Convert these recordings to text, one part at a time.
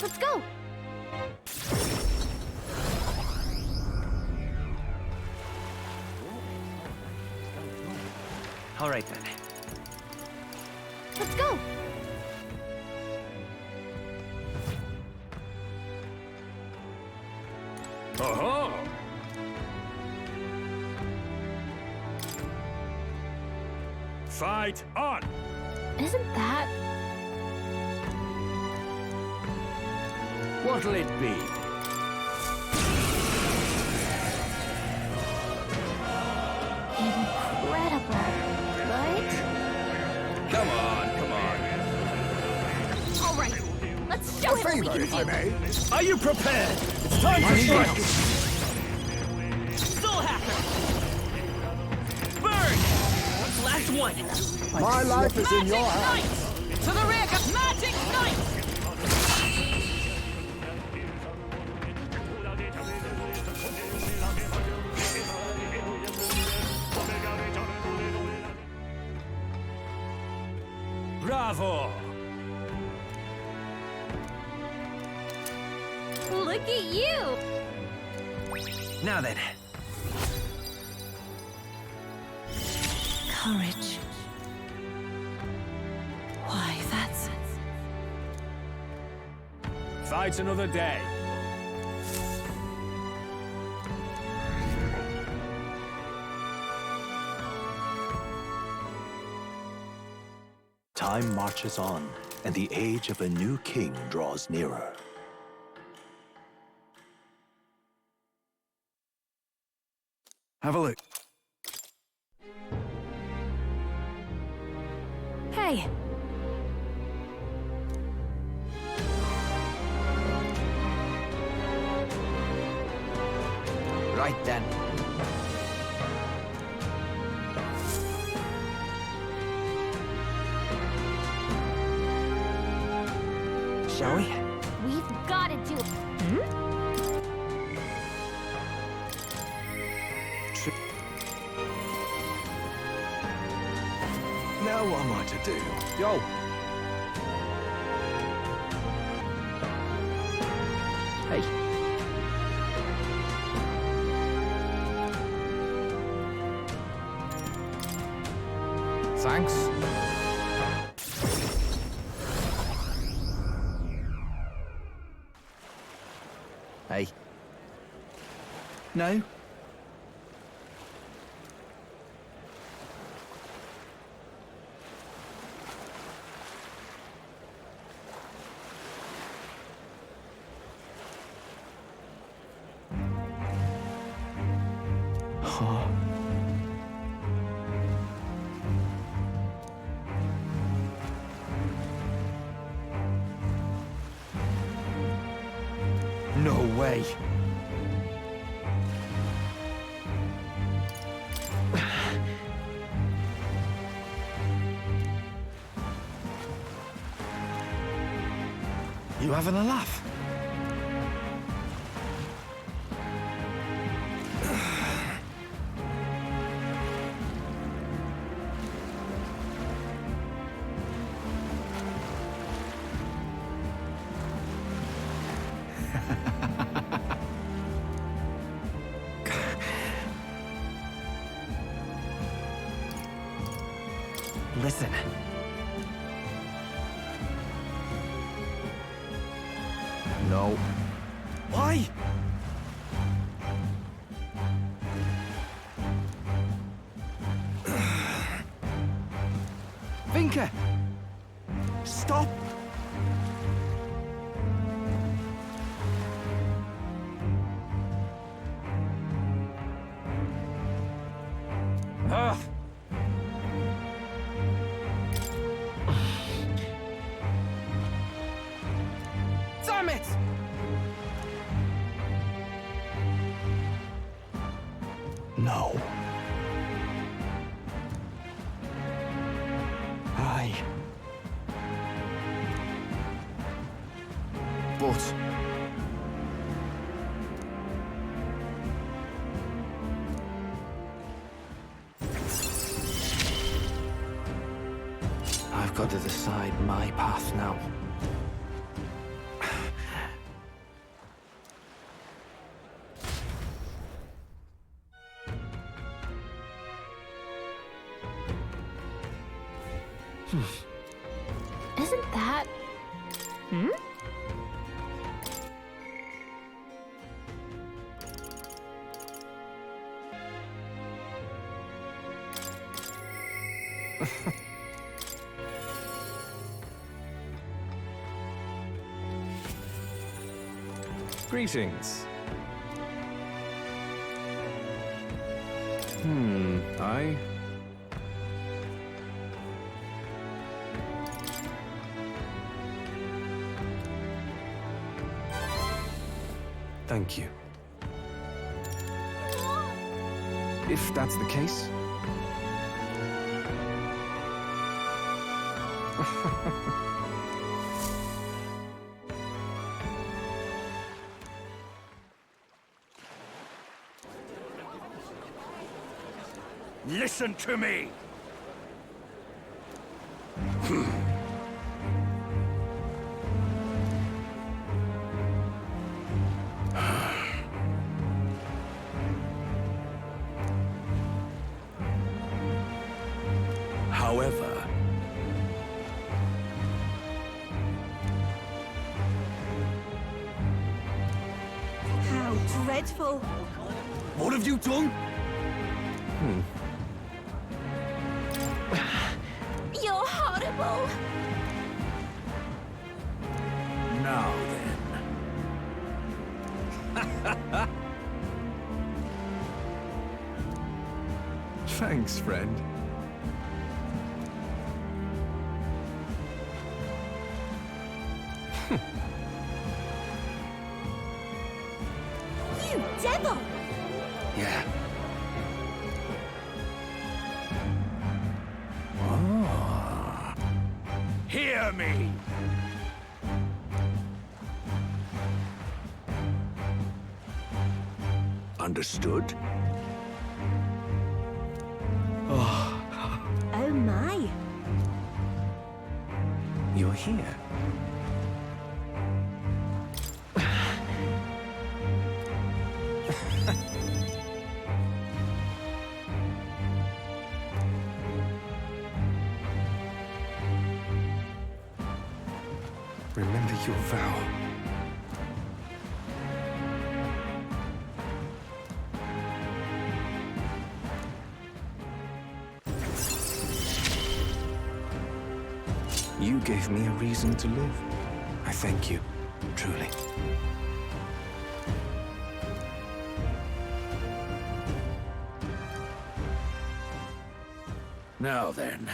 Let's go! All right then. Let's go! Aha! Fight on! Isn't that... What'll it be? incredible, right? Come on, come on. All right, let's show him what we can if I do. may. Are you prepared? It's time to strike! Soul Hacker! Burn! Last one! My life is in your hands. Knight! To the rear! Magic Knight! Bravo! Look at you! Now then. Courage. Why, that's... Fight another day. Time marches on, and the age of a new king draws nearer. Have a look. Hey! Right then. Shall we? We've got to do it. Now what am I to do? Yo! Hey. Thanks. Hey. No? Huh. No way. You having a laugh? Listen. No. Why? Vinka! Stop! Ah! Damn it! No. Aye. But... I've got to decide my path now. Isn't that... Hmm? Greetings. I... Thank you. If that's the case... Listen to me! However, How dreadful. What have you done? You're horrible! now then. Thanks, friend. You devil! Yeah. Hear me! Understood? Oh my. You're here. Remember your vow. You gave me a reason to live. I thank you, truly. Now then.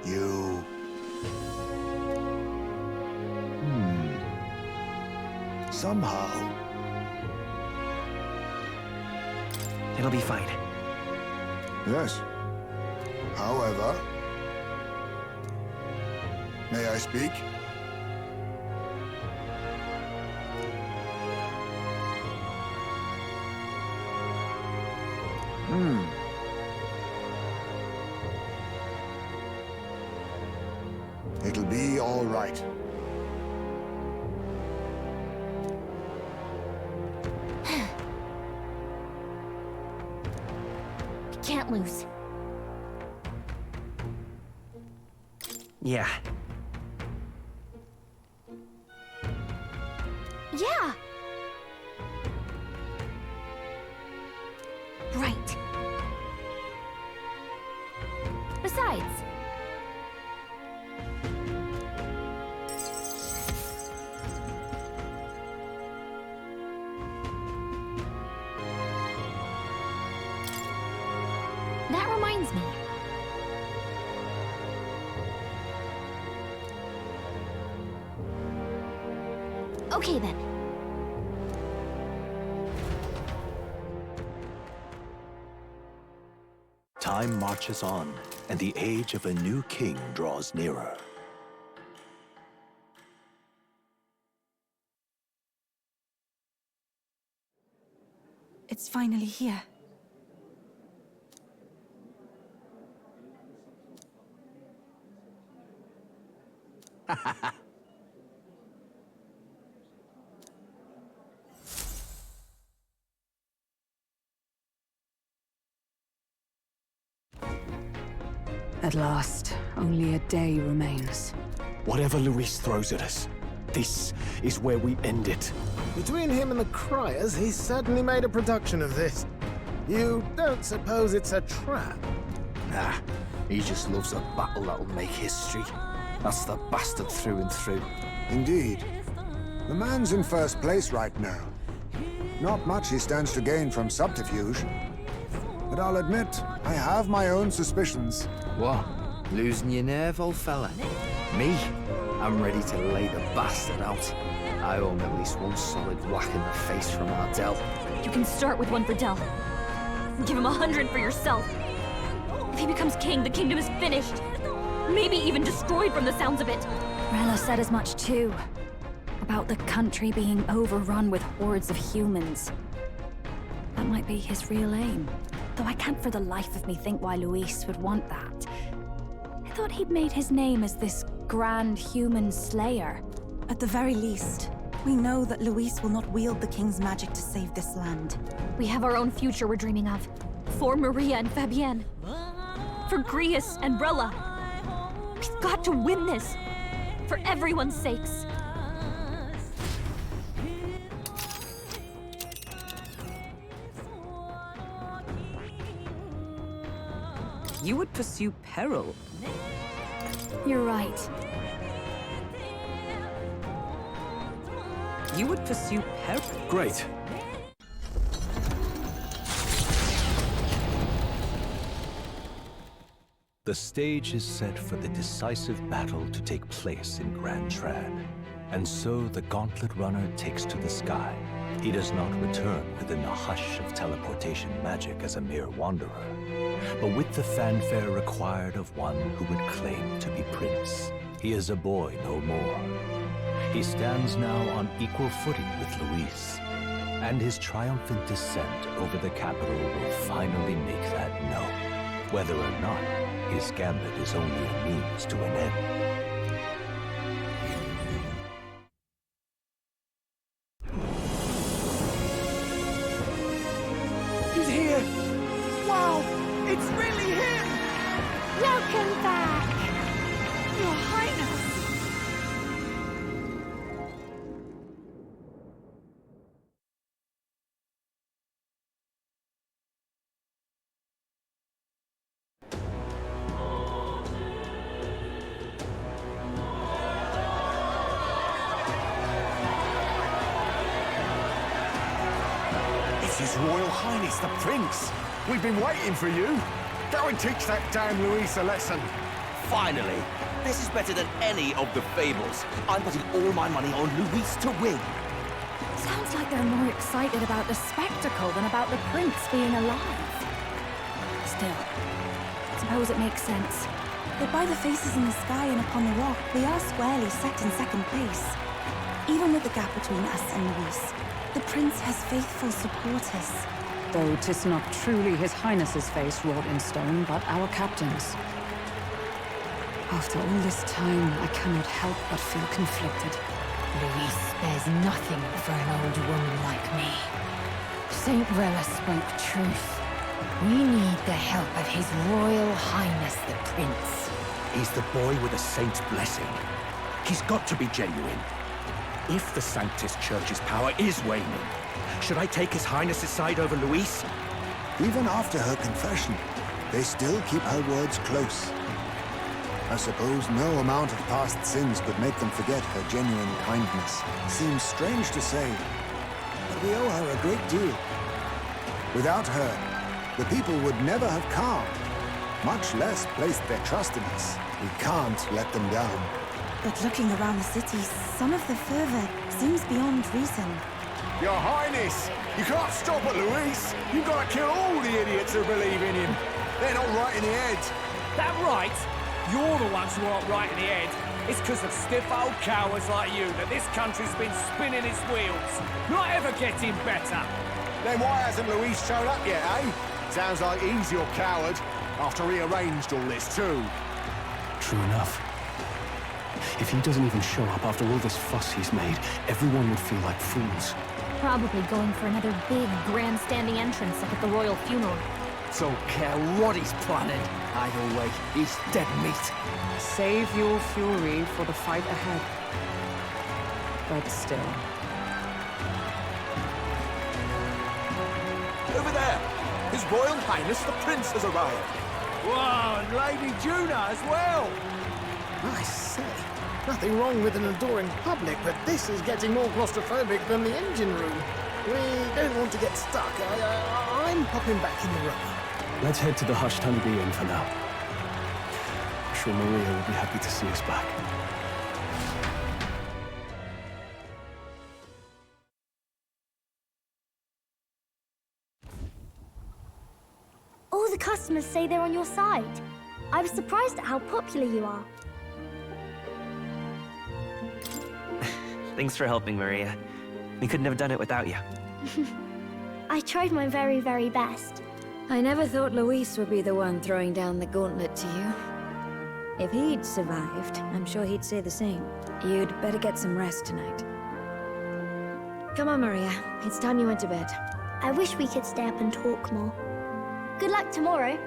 You... Somehow... It'll be fine. Yes. However... May I speak? It'll be all right. We can't lose. Yeah. Yeah! Right. Besides... That reminds me. Okay then. Time marches on, and the age of a new king draws nearer. It's finally here. At last, only a day remains. Whatever Luis throws at us, this is where we end it. Between him and the criers, he's certainly made a production of this. You don't suppose it's a trap? Nah, he just loves a battle that'll make history. That's the bastard through and through. Indeed. The man's in first place right now. Not much he stands to gain from subterfuge. But I'll admit, I have my own suspicions. What? Losing your nerve, old fella? Me? I'm ready to lay the bastard out. I owe him at least one solid whack in the face from Ardell. You can start with one for Del. Give him 100 for yourself. If he becomes king, the kingdom is finished. Maybe even destroyed from the sounds of it. Rella said as much too. About the country being overrun with hordes of humans. That might be his real aim. Though I can't for the life of me think why Luis would want that. I thought he'd made his name as this grand human slayer. At the very least, we know that Luis will not wield the king's magic to save this land. We have our own future we're dreaming of. For Maria and Fabienne. For Grius and Rella. We've got to win this. For everyone's sakes. You would pursue peril. You're right. You would pursue peril. Great. The stage is set for the decisive battle to take place in Grand Trad. And so the Gauntlet Runner takes to the sky. He does not return within the hush of teleportation magic as a mere wanderer, but with the fanfare required of one who would claim to be prince. He is a boy no more. He stands now on equal footing with Luis, and his triumphant descent over the capital will finally make that known, whether or not his gambit is only a means to an end. He's here! Wow! It's really him! Welcome back! Your Highness! It's His Royal Highness the Prince! We've been waiting for you! Go and teach that damn Luis a lesson! Finally! This is better than any of the fables. I'm putting all my money on Luis to win. Sounds like they're more excited about the spectacle than about the prince being alive. Still, suppose it makes sense. But by the faces in the sky and upon the rock, we are squarely set in second place. Even with the gap between us and Luis, the prince has faithful supporters. Though 'tis not truly His Highness's face wrought in stone, but our captain's. After all this time, I cannot help but feel conflicted. Luis spares nothing for an old woman like me. Saint Rella spoke truth. We need the help of His Royal Highness the Prince. He's the boy with a saint's blessing. He's got to be genuine. If the Sanctus Church's power is waning, should I take His Highness's side over Luis? Even after her confession, they still keep her words close. I suppose no amount of past sins could make them forget her genuine kindness. Seems strange to say, but we owe her a great deal. Without her, the people would never have calmed, much less placed their trust in us. We can't let them down. But looking around the city, some of the fervor seems beyond reason. Your Highness, you can't stop at Luis. You've got to kill all the idiots who believe in him. They're not right in the head. That right? You're the ones who aren't right in the head. It's because of stiff old cowards like you that this country's been spinning its wheels. Not ever getting better. Then why hasn't Luis shown up yet, eh? Sounds like he's your coward, after he arranged all this too. True enough. If he doesn't even show up after all this fuss he's made, everyone would feel like fools. Probably going for another big, grandstanding entrance like at the royal funeral. Don't care what he's planning. Either way, he's dead meat. Save your fury for the fight ahead. But still. Over there! His Royal Highness the Prince has arrived. Whoa, and Lady Juna as well! I say, nothing wrong with an adoring public, but this is getting more claustrophobic than the engine room. We don't want to get stuck. I'm popping back in the room. Let's head to the hushed honeybee inn for now. I'm sure Maria will be happy to see us back. All the customers say they're on your side. I was surprised at how popular you are. Thanks for helping, Maria. We couldn't have done it without you. I tried my very, very best. I never thought Luis would be the one throwing down the gauntlet to you. If he'd survived, I'm sure he'd say the same. You'd better get some rest tonight. Come on, Maria. It's time you went to bed. I wish we could stay up and talk more. Good luck tomorrow.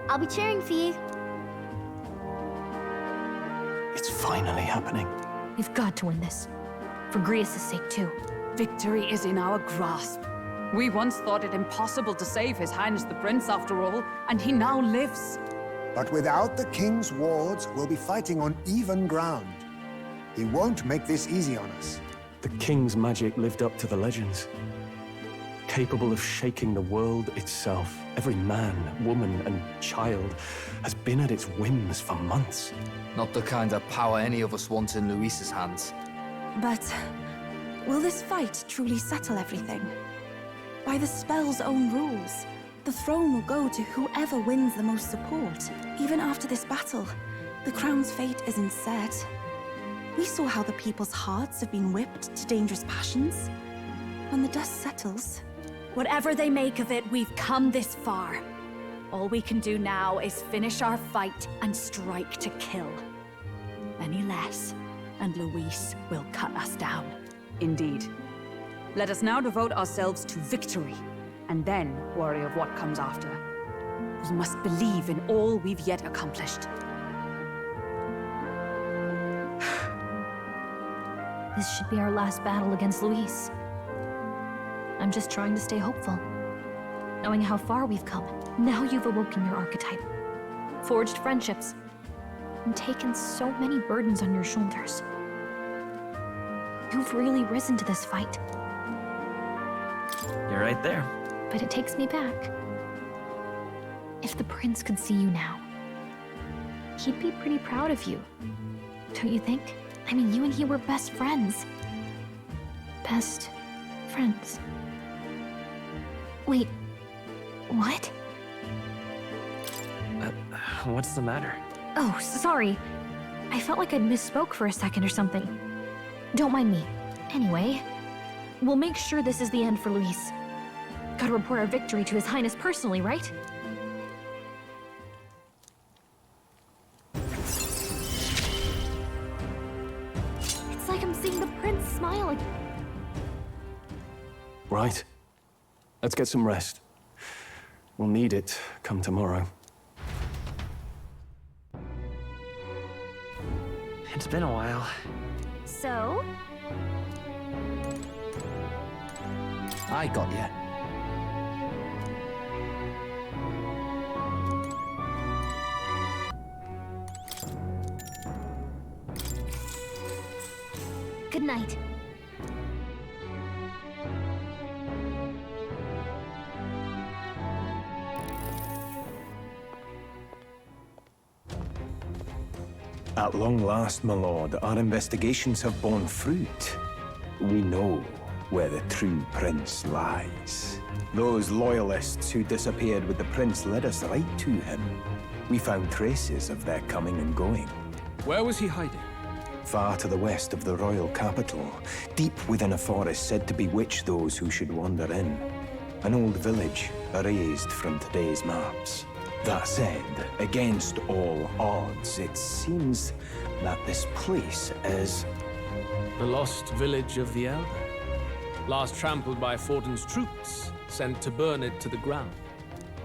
I'll be cheering for you. It's finally happening. You've got to win this. For Grius' sake, too. Victory is in our grasp. We once thought it impossible to save His Highness the Prince, after all, and he now lives. But without the king's wards, we'll be fighting on even ground. He won't make this easy on us. The king's magic lived up to the legends. Capable of shaking the world itself. Every man, woman, and child has been at its whims for months. Not the kind of power any of us want in Luis's hands. But will this fight truly settle everything? By the spell's own rules, the throne will go to whoever wins the most support. Even after this battle, the crown's fate isn't set. We saw how the people's hearts have been whipped to dangerous passions. When the dust settles... Whatever they make of it, we've come this far. All we can do now is finish our fight and strike to kill. Any less, and Luis will cut us down. Indeed. Let us now devote ourselves to victory, and then worry of what comes after. We must believe in all we've yet accomplished. This should be our last battle against Luis. I'm just trying to stay hopeful. Knowing how far we've come. Now you've awoken your archetype. Forged friendships. And taken so many burdens on your shoulders. You've really risen to this fight. You're right there. But it takes me back. If the prince could see you now, he'd be pretty proud of you. Don't you think? I mean, you and he were best friends. Best friends. Wait, what? What's the matter? Oh, sorry. I felt like I'd misspoke for a second or something. Don't mind me. Anyway, we'll make sure this is the end for Luis. Gotta report our victory to His Highness personally, right? It's like I'm seeing the prince smile again. Right. Let's get some rest. We'll need it come tomorrow. It's been a while. So? I got you. Good night. At long last, my lord, our investigations have borne fruit. We know where the true prince lies. Those loyalists who disappeared with the prince led us right to him. We found traces of their coming and going. Where was he hiding? Far to the west of the royal capital, deep within a forest said to bewitch those who should wander in. An old village, erased from today's maps. That said, against all odds, it seems that this place is... The lost village of the Elder. Last trampled by Forden's troops, sent to burn it to the ground.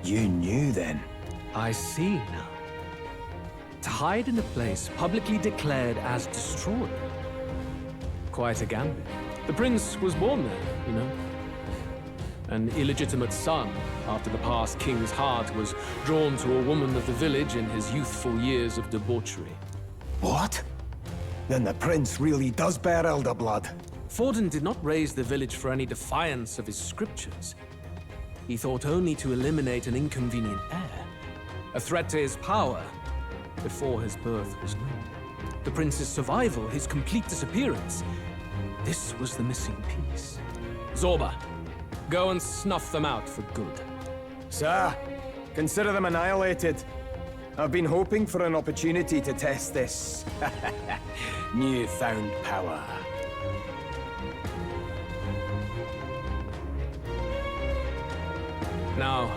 You knew then? I see now. To hide in a place publicly declared as destroyed. Quite a gambit. The prince was born there, you know. An illegitimate son, after the past king's heart was drawn to a woman of the village in his youthful years of debauchery. What? Then the prince really does bear elder blood. Forden did not raise the village for any defiance of his scriptures. He thought only to eliminate an inconvenient heir, a threat to his power, before his birth was known. The prince's survival, his complete disappearance, this was the missing piece. Zorba, go and snuff them out for good. Sir, consider them annihilated. I've been hoping for an opportunity to test this newfound power. Now,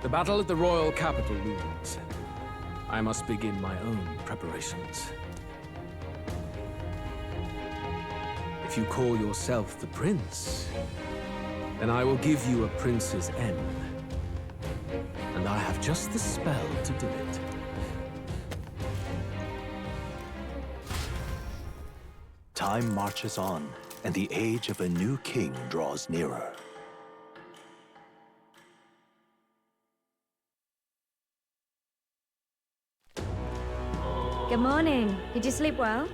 the battle at the royal capital looms. I must begin my own preparations. If you call yourself the prince, then I will give you a prince's end. And I have just the spell to do it. Time marches on, and the age of a new king draws nearer. Good morning. Did you sleep well?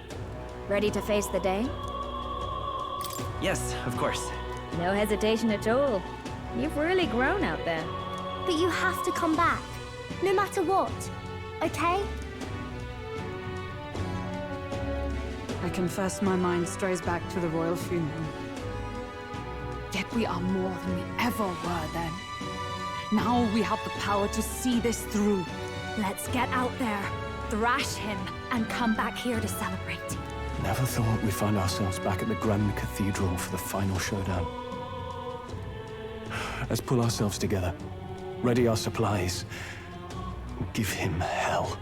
Ready to face the day? Yes, of course. No hesitation at all. You've really grown out there. But you have to come back, no matter what, okay? I confess my mind strays back to the royal funeral. Yet we are more than we ever were then. Now we have the power to see this through. Let's get out there, thrash him, and come back here to celebrate. Never thought we'd find ourselves back at the Grand Cathedral for the final showdown. Let's pull ourselves together, ready our supplies, and give him hell.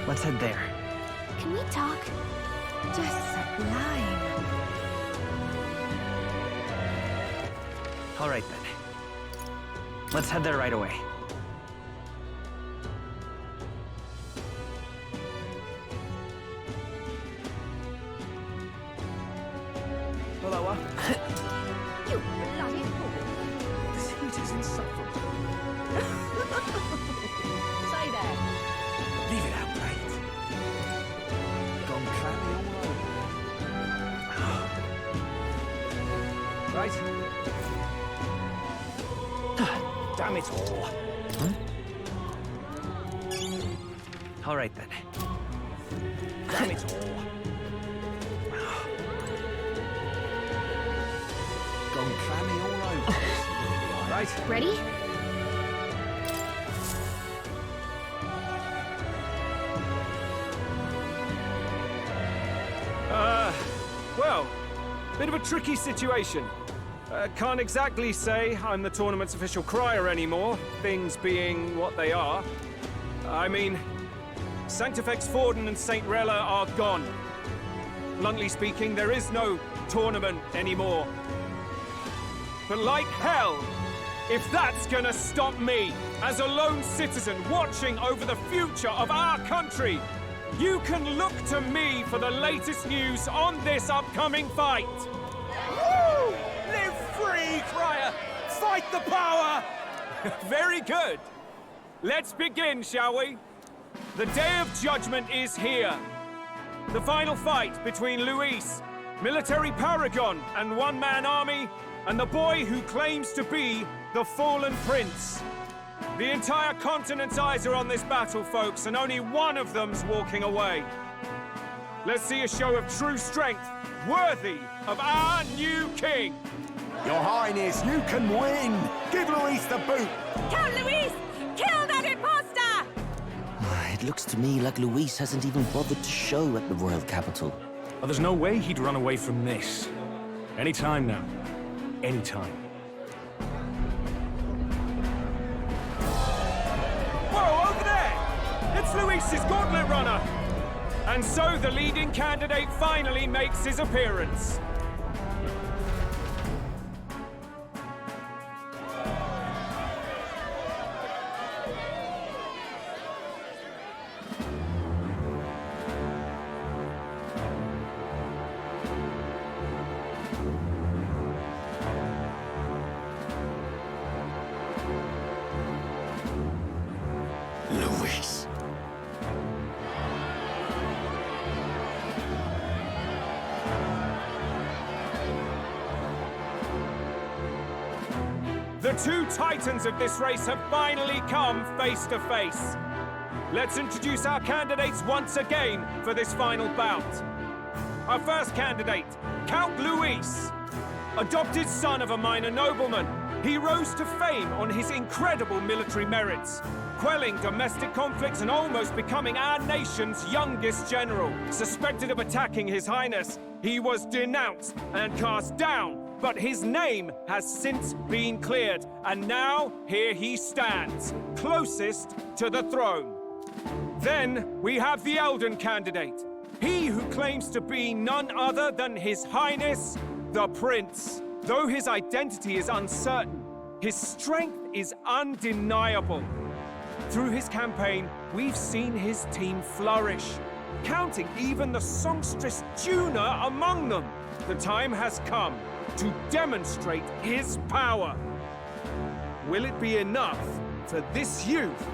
Let's head there. Can we talk? Just sublime. All right, then. Let's head there right away. Hello, You bloody fool. This heat is insufferable. Stay there. Leave it out, mate. Gone clammy all over. Right. Damn it all. All right, then. Damn it all. Gone clammy all over. Right. Ready? Well, bit of a tricky situation. Can't exactly say I'm the tournament's official crier anymore, things being what they are. I mean, Sanctifex Forden and St. Rella are gone. Bluntly speaking, there is no tournament anymore. But like hell, if that's gonna stop me, as a lone citizen watching over the future of our country, you can look to me for the latest news on this upcoming fight. Woo! Live free, crier! Fight the power! Very good. Let's begin, shall we? The Day of Judgment is here. The final fight between Luis, military paragon and one-man army, and the boy who claims to be the fallen prince. The entire continent's eyes are on this battle, folks, and only one of them's walking away. Let's see a show of true strength, worthy of our new king. Your Highness, you can win! Give Luis the boot! Count Luis! Kill that imposter! It looks to me like Luis hasn't even bothered to show at the royal capital. Well, there's no way he'd run away from this. Anytime now. Anytime. Whoa, over there! It's Luis's gauntlet runner! And so the leading candidate finally makes his appearance. Luis. The two titans of this race have finally come face to face. Let's introduce our candidates once again for this final bout. Our first candidate, Count Luis. Adopted son of a minor nobleman, he rose to fame on his incredible military merits, quelling domestic conflicts and almost becoming our nation's youngest general. Suspected of attacking His Highness, he was denounced and cast down, but his name has since been cleared, and now here he stands, closest to the throne. Then we have the Elden candidate, he who claims to be none other than His Highness, the Prince. Though his identity is uncertain, his strength is undeniable. Through his campaign, we've seen his team flourish, counting even the songstress Juna among them. The time has come to demonstrate his power. Will it be enough for this youth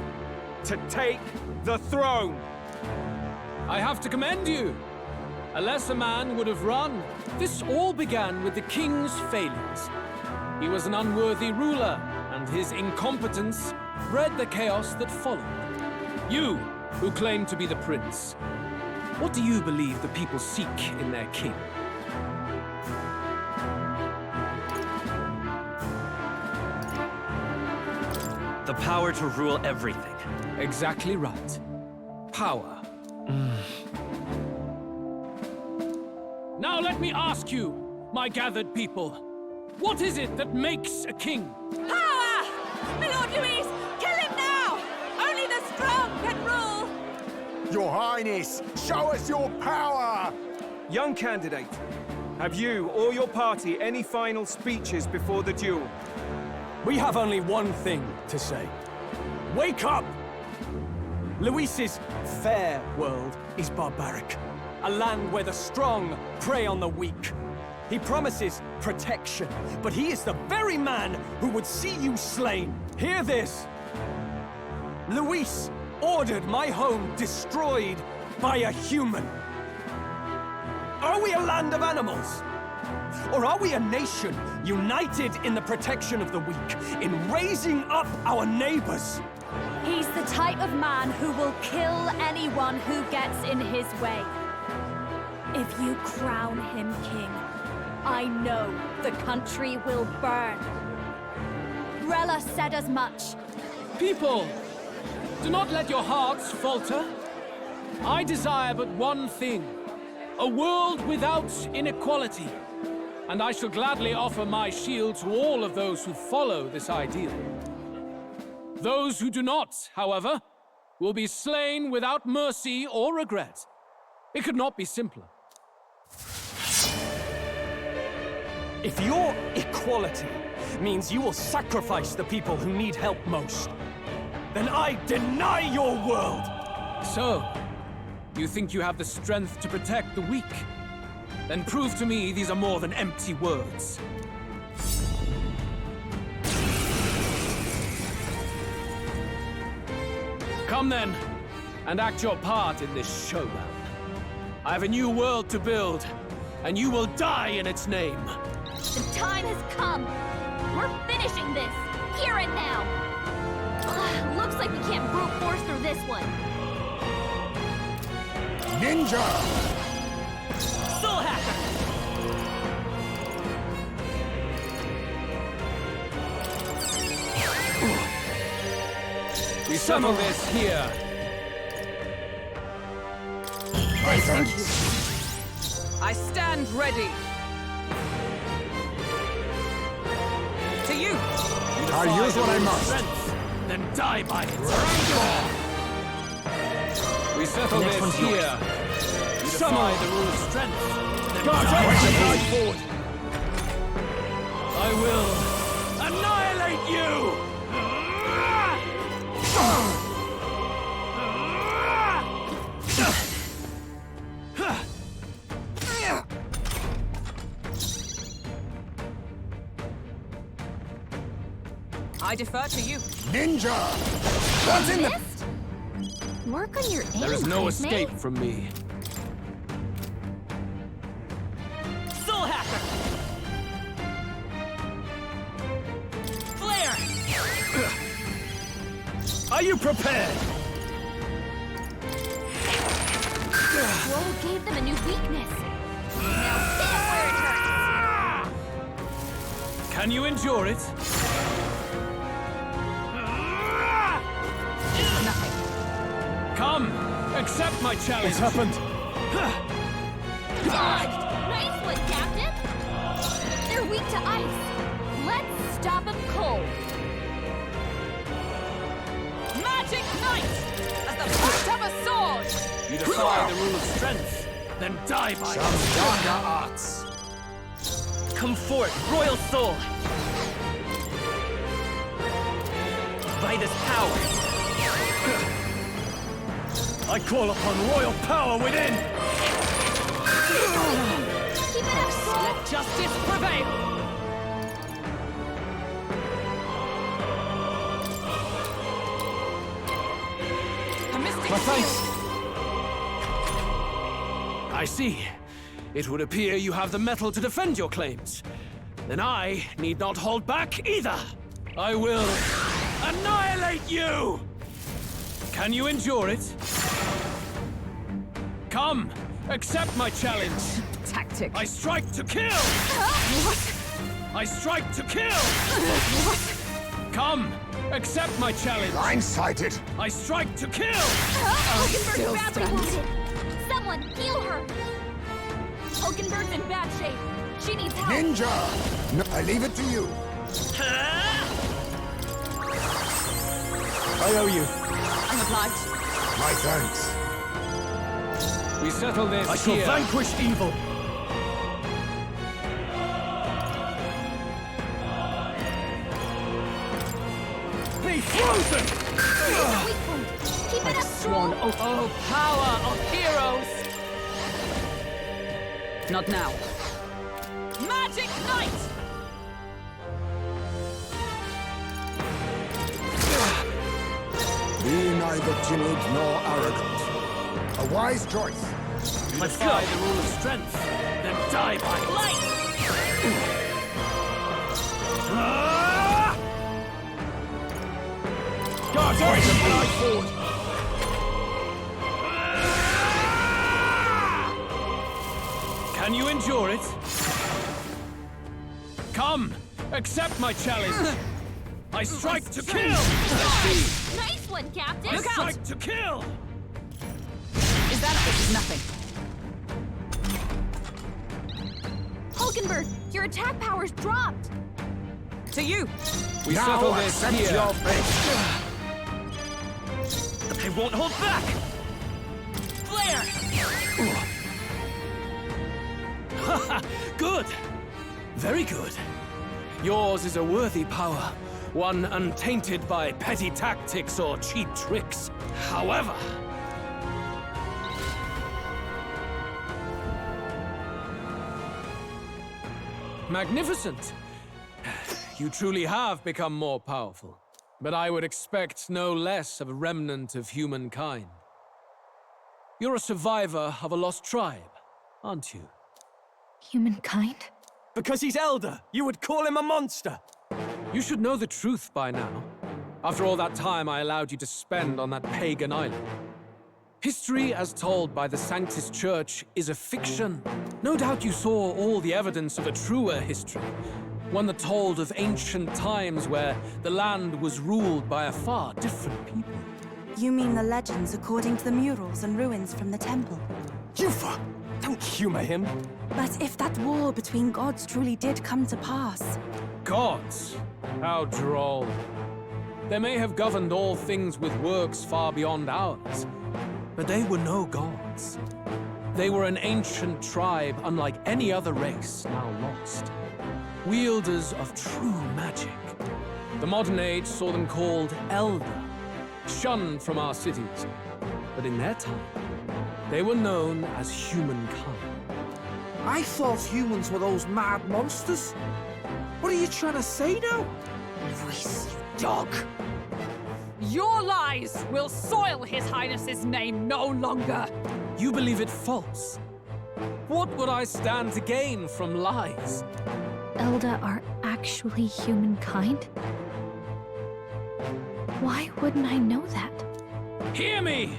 to take the throne? I have to commend you. A lesser man would have run. This all began with the king's failures. He was an unworthy ruler, and his incompetence bred the chaos that followed. You, who claim to be the prince, what do you believe the people seek in their king? The power to rule everything. Exactly right. Power. Now let me ask you, my gathered people, what is it that makes a king? Power! My Lord Luis, kill him now! Only the strong can rule! Your Highness, show us your power! Young candidate, have you or your party any final speeches before the duel? We have only one thing to say. Wake up! Luis's fair world is barbaric. A land where the strong prey on the weak. He promises protection, but he is the very man who would see you slain. Hear this! Luis ordered my home destroyed by a human. Are we a land of animals? Or are we a nation united in the protection of the weak, in raising up our neighbors? He's the type of man who will kill anyone who gets in his way. If you crown him king, I know the country will burn. Rella said as much. People, do not let your hearts falter. I desire but one thing, a world without inequality. And I shall gladly offer my shield to all of those who follow this ideal. Those who do not, however, will be slain without mercy or regret. It could not be simpler. If your equality means you will sacrifice the people who need help most, then I deny your world! So, you think you have the strength to protect the weak? Then prove to me these are more than empty words. Come then, and act your part in this showdown. I have a new world to build, and you will die in its name. The time has come! We're finishing this! Here and now! Looks like we can't brute force through this one. Ninja! Soul Hacker! We settle this here. Thank you. I stand ready. To you! I'll use what I must. Strength, then die by it. We settle Next this one's here. yours. You defy the rule of strength, then Guard die right, by right it. forward. I will annihilate you! I defer to you. Ninja! What's in the... Work on your aim, There is no Mate. escape from me. Soul Hacker! Flare! Are you prepared? Roll gave them a new weakness. Now sit where it hurts. Can you endure it? Nothing. Come, accept my challenge. It's happened. Dodged! Nice one, Captain! They're weak to ice. Let's stop them cold. Magic Knight! As the point of a sword! You defy the rule of strength, then die by it. Some darker arts. Come forth, Royal Soul! By this power, I call upon royal power within! Keep it up, Soul! Let justice prevail! A mystic My thanks! shield! I see. It would appear you have the mettle to defend your claims. Then I need not hold back either. I will annihilate you! Can you endure it? Come, accept my challenge. Tactic. I strike to kill! I strike to kill! Come, accept my challenge. Blindsided. I strike to kill! Hulkenberg's badly wounded. Someone heal her. Hulkenberg's in bad shape. She needs help. Ninja! No, I leave it to you. I owe you. I'm obliged. My thanks. We settle this I shall here. vanquish evil. Be frozen! Weak point. Keep it up, Sworn Stroll. oh, power of heroes! Not now. Magic Knight! Be neither timid nor arrogant. A wise choice. You defy the rule of strength, then die by it. Light! Guard right and glide forward. Can you endure it? Come, accept my challenge. I strike to kill. Nice one, Captain. I strike to kill. Is that nothing? Hulkenberg, your attack power's dropped. To you. We Now settle this accept here. your fate. I won't hold back! Flare! Good. Very good. Yours is a worthy power, one untainted by petty tactics or cheap tricks. However, magnificent. You truly have become more powerful. But I would expect no less of a remnant of humankind. You're a survivor of a lost tribe, aren't you? Humankind? Because he's elder, you would call him a monster! You should know the truth by now. After all that time I allowed you to spend on that pagan island. History, as told by the Sanctus Church, is a fiction. No doubt you saw all the evidence of a truer history. One that told of ancient times where the land was ruled by a far different people. You mean the legends according to the murals and ruins from the temple? Yufa! Don't humor him. But if that war between gods truly did come to pass... Gods? How droll. They may have governed all things with works far beyond ours, but they were no gods. They were an ancient tribe unlike any other race now lost. Wielders of true magic. The modern age saw them called Elder, shunned from our cities. But in their time, they were known as humankind. I thought humans were those mad monsters. What are you trying to say now? Luis, you dog! Your lies will soil His Highness's name no longer! You believe it false? What would I stand to gain from lies? Elda are actually humankind? Why wouldn't I know that? Hear me!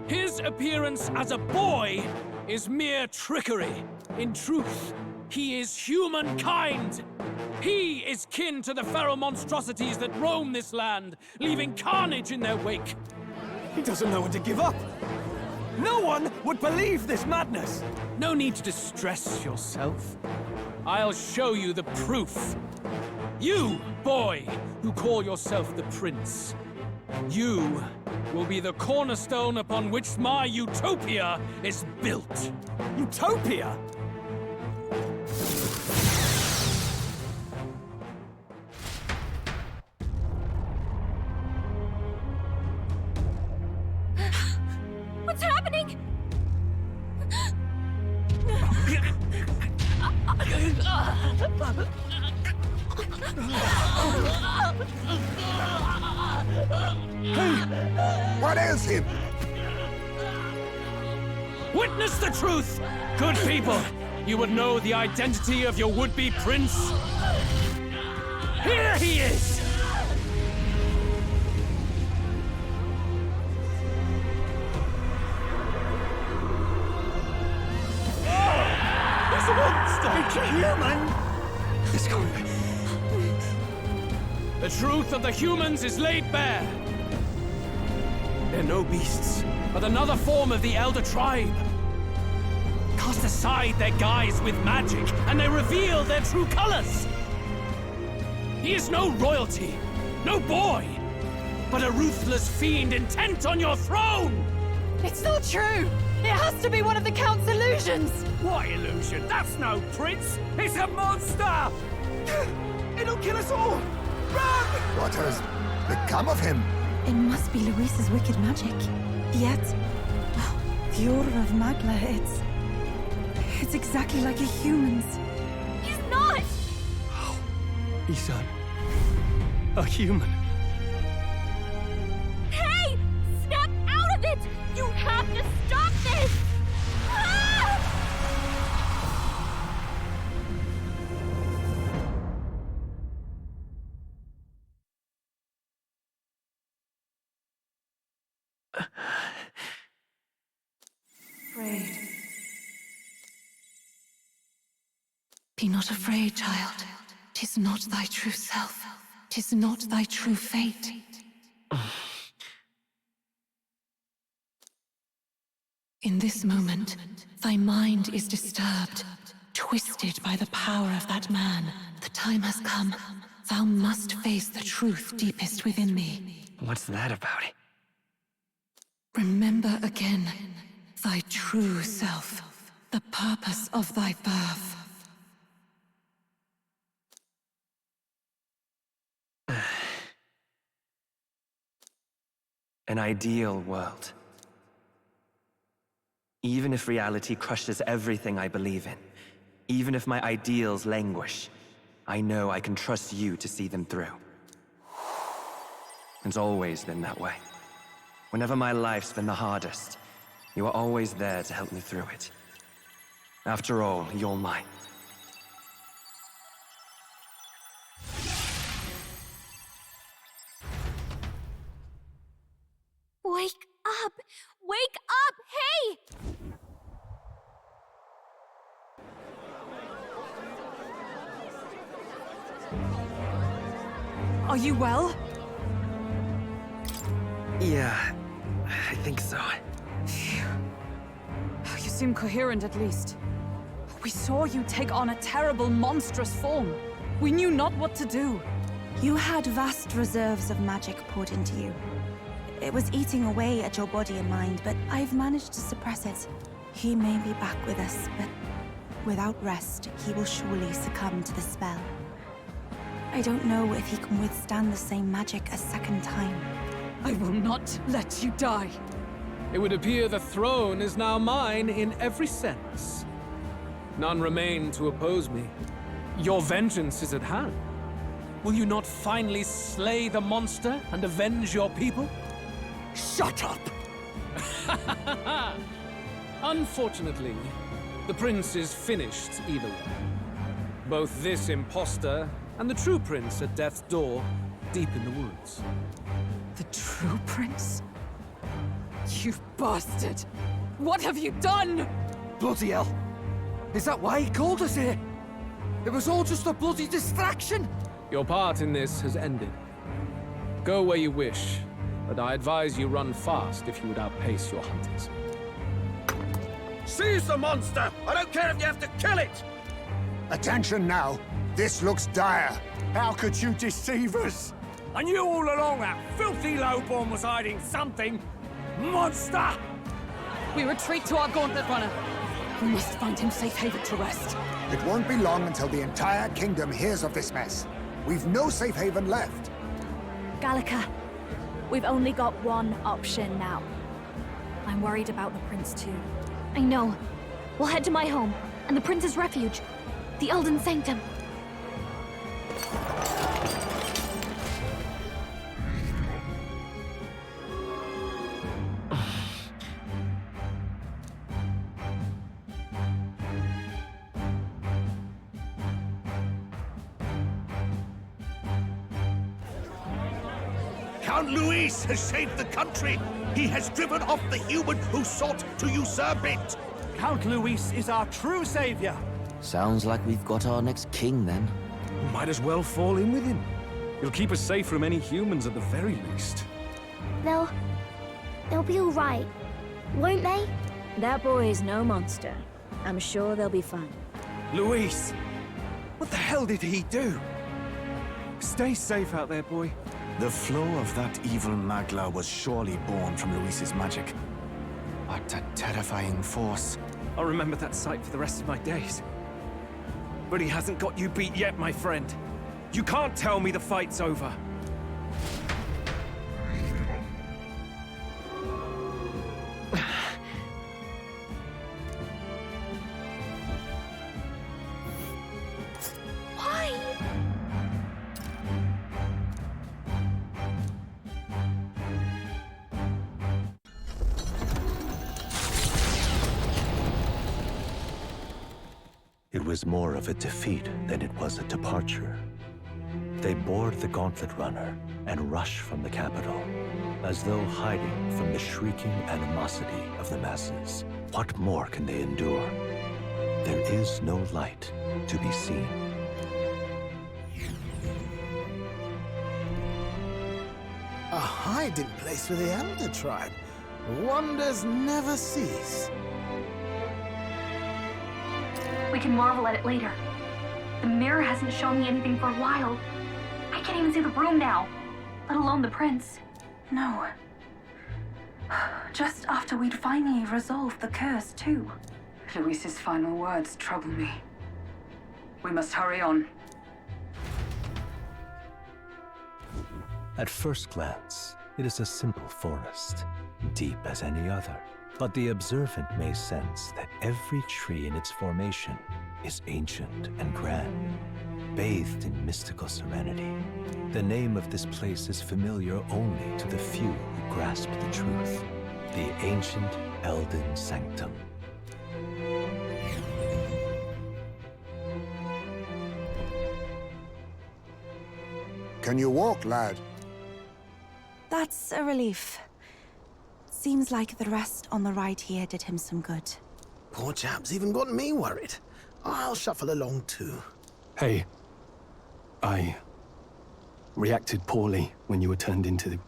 His appearance as a boy is mere trickery. In truth, he is humankind. He is kin to the feral monstrosities that roam this land, leaving carnage in their wake. He doesn't know when to give up. No one would believe this madness. No need to distress yourself. I'll show you the proof. You, boy, who call yourself the Prince. You will be the cornerstone upon which my utopia is built. Utopia? What's happening? What ails him? Witness the truth! Good people, you would know the identity of your would-be prince. Here he is! He's a monster! It's a human! It's gone. The truth of the humans is laid bare. They're no beasts, but another form of the Elder Tribe. Cast aside their guise with magic, and they reveal their true colors. He is no royalty, no boy, but a ruthless fiend intent on your throne! It's not true! It has to be one of the Count's illusions! What illusion? That's no prince! It's a monster! It'll kill us all! Run! What has become of him? It must be Luis's wicked magic. Yet, the aura of Magla, it's exactly like a human's. He's not! He's a human. Hey! Snap out of it! You have to stop this! Ah! Afraid. Be not afraid, child. 'Tis not thy true self. 'Tis not thy true fate. In this moment, thy mind is disturbed, twisted by the power of that man. The time has come. Thou must face the truth deepest within thee. What's that about? Remember again thy true self, the purpose of thy birth. An ideal world. Even if reality crushes everything I believe in, even if my ideals languish, I know I can trust you to see them through. It's always been that way. Whenever my life's been the hardest, you are always there to help me through it. After all, you're mine. Wake up! Wake up! Hey! Are you well? Yeah, I think so. You seem coherent at least. We saw you take on a terrible, monstrous form. We knew not what to do. You had vast reserves of magic poured into you. It was eating away at your body and mind, but I've managed to suppress it. He may be back with us, but without rest, he will surely succumb to the spell. I don't know if he can withstand the same magic a second time. I will not let you die. It would appear the throne is now mine in every sense. None remain to oppose me. Your vengeance is at hand. Will you not finally slay the monster and avenge your people? Shut up! Unfortunately, the prince is finished either way. Both this imposter and the true prince at death's door, deep in the woods. The true prince? You bastard! What have you done? Bloody hell! Is that why he called us here? It was all just a bloody distraction! Your part in this has ended. Go where you wish, but I advise you run fast if you would outpace your hunters. Seize the monster! I don't care if you have to kill it! Attention now. This looks dire. How could you deceive us? I knew all along that filthy lowborn was hiding something. Monster! We retreat to our gauntlet runner. We must find him safe haven to rest. It won't be long until the entire kingdom hears of this mess. We've no safe haven left. Gallica, we've only got one option now. I'm worried about the prince too. I know. We'll head to my home, and the prince's refuge, the Elden Sanctum. Count Luis has saved the country. He has driven off the human who sought to usurp it. Count Luis is our true savior. Sounds like we've got our next king, then. Might as well fall in with him. He'll keep us safe from any humans at the very least. They'll be all right, won't they? That boy is no monster. I'm sure they'll be fine. Luis! What the hell did he do? Stay safe out there, boy. The flow of that evil Magla was surely born from Luis's magic. What a terrifying force. I'll remember that sight for the rest of my days. But he hasn't got you beat yet, my friend. You can't tell me the fight's over. It was more of a defeat than it was a departure. They board the gauntlet runner and rush from the capital, as though hiding from the shrieking animosity of the masses. What more can they endure? There is no light to be seen. A hiding place for the Elder Tribe. Wonders never cease. We can marvel at it later. The mirror hasn't shown me anything for a while. I can't even see the room now, let alone the prince. No. Just after we'd finally resolved the curse, too. Luis's final words trouble me. We must hurry on. At first glance, it is a simple forest, deep as any other. But the observant may sense that every tree in its formation is ancient and grand, bathed in mystical serenity. The name of this place is familiar only to the few who grasp the truth. The ancient Elden Sanctum. Can you walk, lad? That's a relief. Seems like the rest on the ride here did him some good. Poor chap's even got me worried. I'll shuffle along too. Hey, I reacted poorly when you were turned into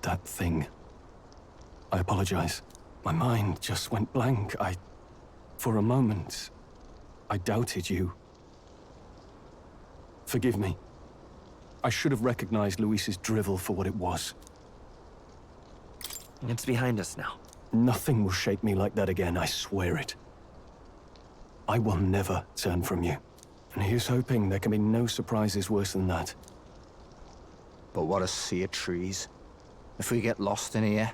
that thing. I apologize. My mind just went blank. For a moment, I doubted you. Forgive me. I should have recognized Luis's drivel for what it was. It's behind us now. Nothing will shake me like that again, I swear it. I will never turn from you. And here's hoping there can be no surprises worse than that. But what a sea of trees. If we get lost in here,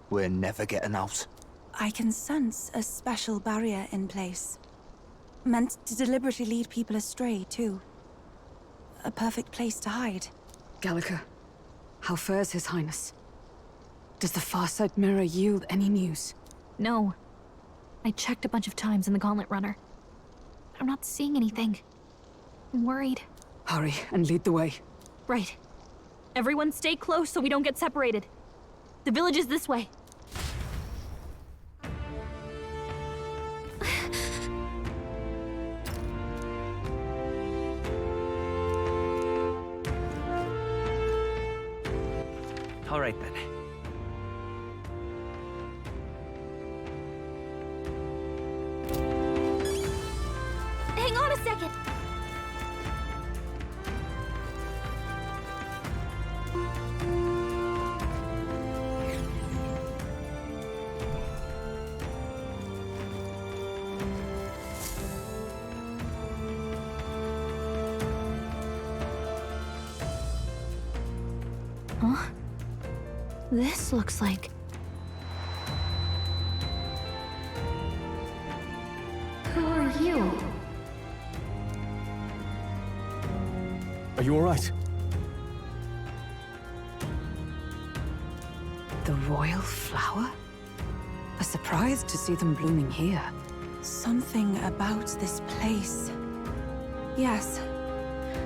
we're never getting out. I can sense a special barrier in place. Meant to deliberately lead people astray, too. A perfect place to hide. Gallica, how fares His Highness? Does the Farsight Mirror yield any news? No. I checked a bunch of times in the Gauntlet Runner. I'm not seeing anything. I'm worried. Hurry and lead the way. Right. Everyone stay close so we don't get separated. The village is this way. All right then. Hang on a second! Huh? This looks like... Who are you? Are you all right? The royal flower? A surprise to see them blooming here. Something about this place. Yes.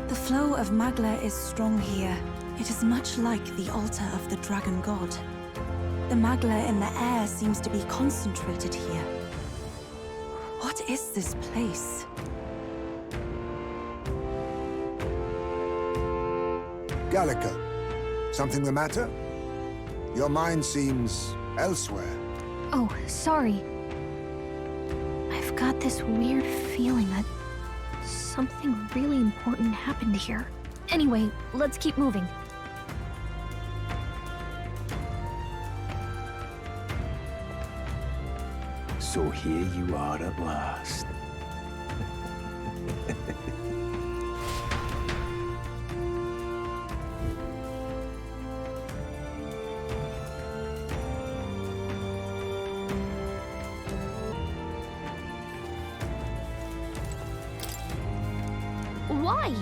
The flow of Magla is strong here. It is much like the altar of the dragon god. The Magla in the air seems to be concentrated here. What is this place? Gallica, something the matter? Your mind seems elsewhere. Oh, sorry. I've got this weird feeling that something really important happened here. Anyway, let's keep moving. So here you are at last. Why?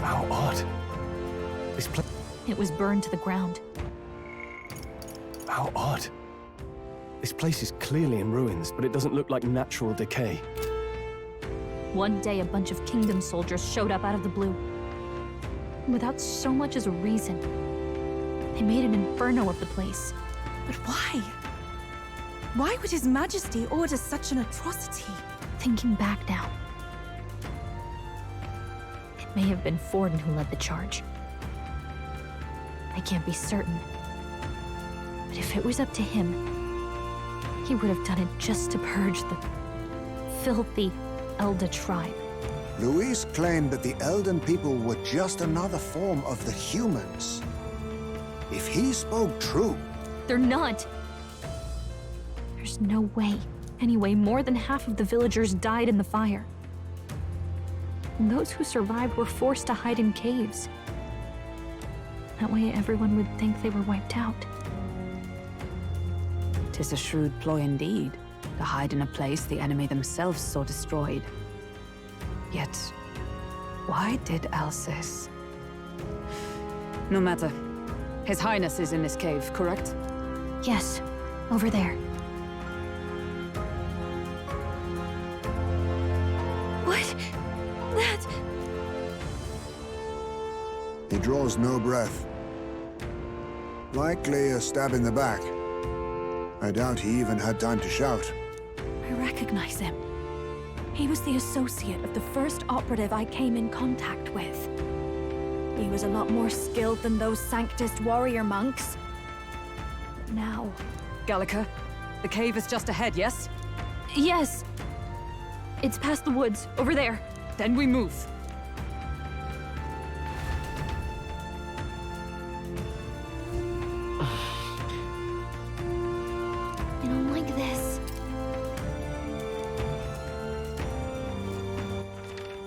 How odd. This place... It was burned to the ground. How odd. This place is clearly in ruins, but it doesn't look like natural decay. One day, a bunch of Kingdom soldiers showed up out of the blue. Without so much as a reason. They made an inferno of the place. But why? Why would His Majesty order such an atrocity? Thinking back now, it may have been Forden who led the charge. I can't be certain. But if it was up to him, he would have done it just to purge the filthy Elda tribe. Luis claimed that the Elden people were just another form of the humans. If he spoke true... They're not! There's no way. Anyway, more than half of the villagers died in the fire. And those who survived were forced to hide in caves. That way everyone would think they were wiped out. 'Tis a shrewd ploy indeed, to hide in a place the enemy themselves saw destroyed. Yet, Why did Alsis? No matter. His Highness is in this cave, correct? Yes, over there. What? That... He draws no breath. Likely a stab in the back. I doubt he even had time to shout. I recognize him. He was the associate of the first operative I came in contact with. He was a lot more skilled than those Sanctist warrior monks. But now... Gallica, the cave is just ahead, yes? Yes. It's past the woods, over there. Then we move. I don't like this.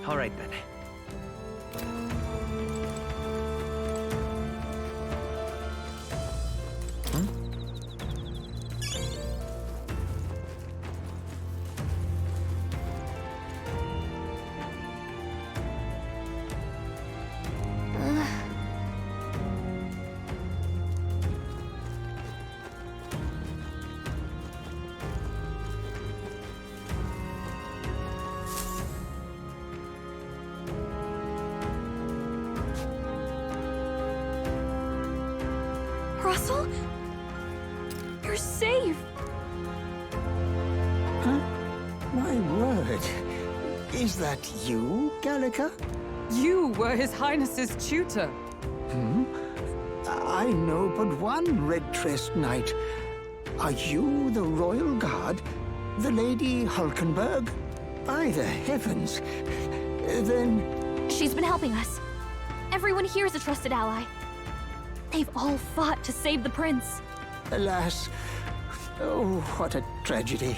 All right, then. Russell? You're safe! Huh? My word. Is that you, Gallica? You were His Highness's tutor. Hmm? I know but one red-tressed knight. Are you the royal guard? The Lady Hulkenberg? By the heavens. Then... She's been helping us. Everyone here is a trusted ally. They've all fought to save the prince. Alas. Oh, what a tragedy.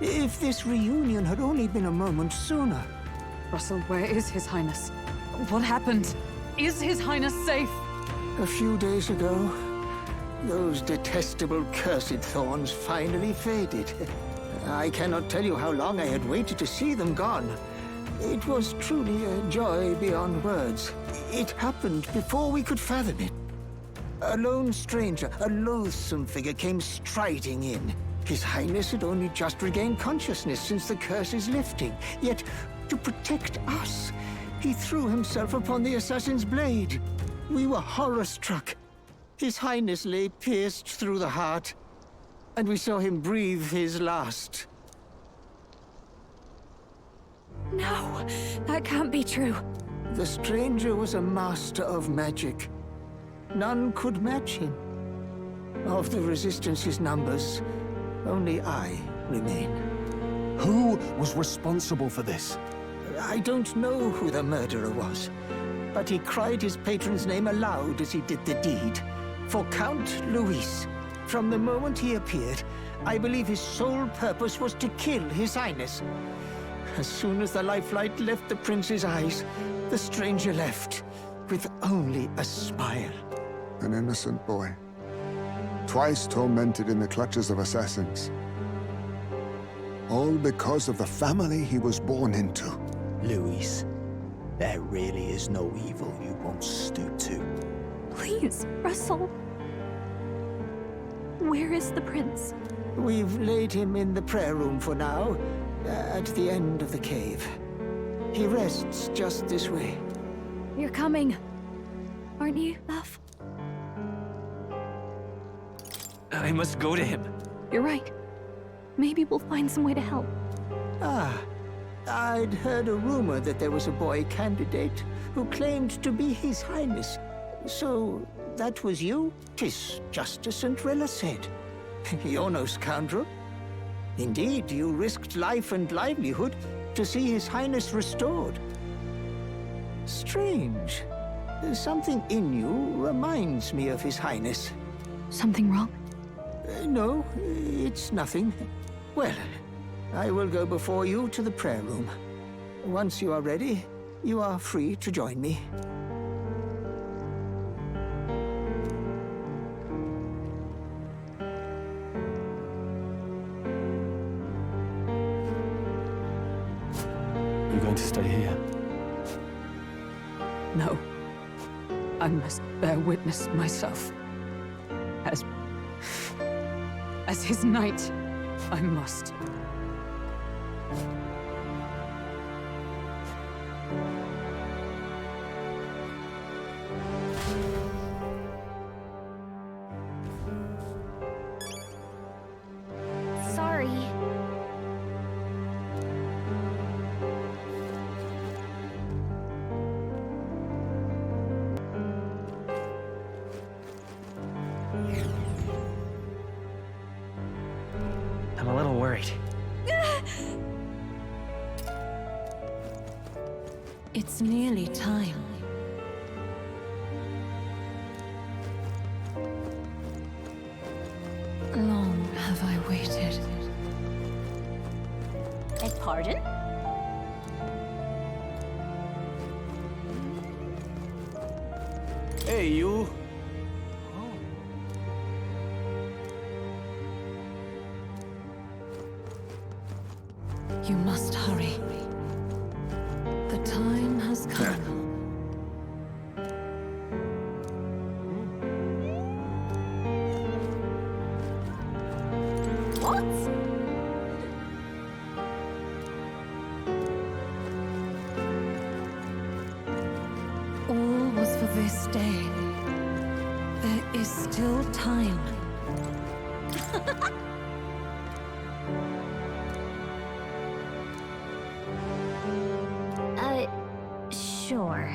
If this reunion had only been a moment sooner. Russell, where is His Highness? What happened? Is His Highness safe? A few days ago, those detestable cursed thorns finally faded. I cannot tell you how long I had waited to see them gone. It was truly a joy beyond words. It happened before we could fathom it. A lone stranger, a loathsome figure, came striding in. His Highness had only just regained consciousness since the curse's lifting. Yet, to protect us, he threw himself upon the assassin's blade. We were horror-struck. His Highness lay pierced through the heart, and we saw him breathe his last. No, that can't be true. The stranger was a master of magic. None could match him. Of the Resistance's numbers, only I remain. Who was responsible for this? I don't know who the murderer was, but he cried his patron's name aloud as he did the deed. For Count Luis, from the moment he appeared, I believe his sole purpose was to kill His Highness. As soon as the lifelight left the prince's eyes, the stranger left, with only a smile. An innocent boy. Twice tormented in the clutches of assassins. All because of the family he was born into. Luis, there really is no evil you won't stoop to. Please, Russell. Where is the prince? We've laid him in the prayer room for now, at the end of the cave. He rests just this way. You're coming, aren't you, love? I must go to him. You're right. Maybe we'll find some way to help. Ah, I'd heard a rumor that there was a boy candidate who claimed to be His Highness. So, that was you? 'Tis just as St. Rilla said. You're no scoundrel. Indeed, you risked life and livelihood to see His Highness restored. Strange. Something in you reminds me of His Highness. Something wrong? No, it's nothing. Well, I will go before you to the prayer room. Once you are ready, you are free to join me. You're going to stay here? No. I must bear witness myself. As his knight, I must. Sorry. I'm a little worried. It's nearly time. Long have I waited. Beg pardon? Hey, you. You must hurry. The time has come. What? All was for this day. There is still time. Sure.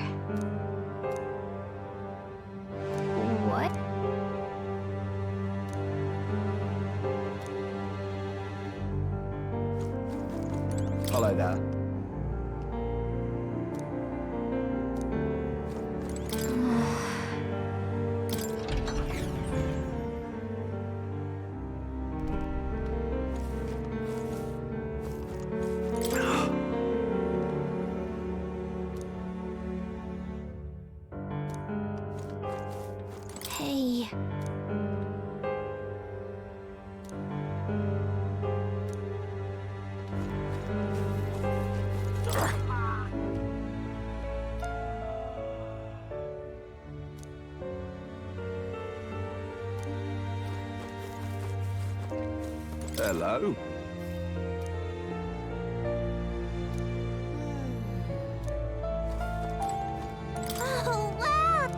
What? Hello there. Hey. Hello. Oh, wow!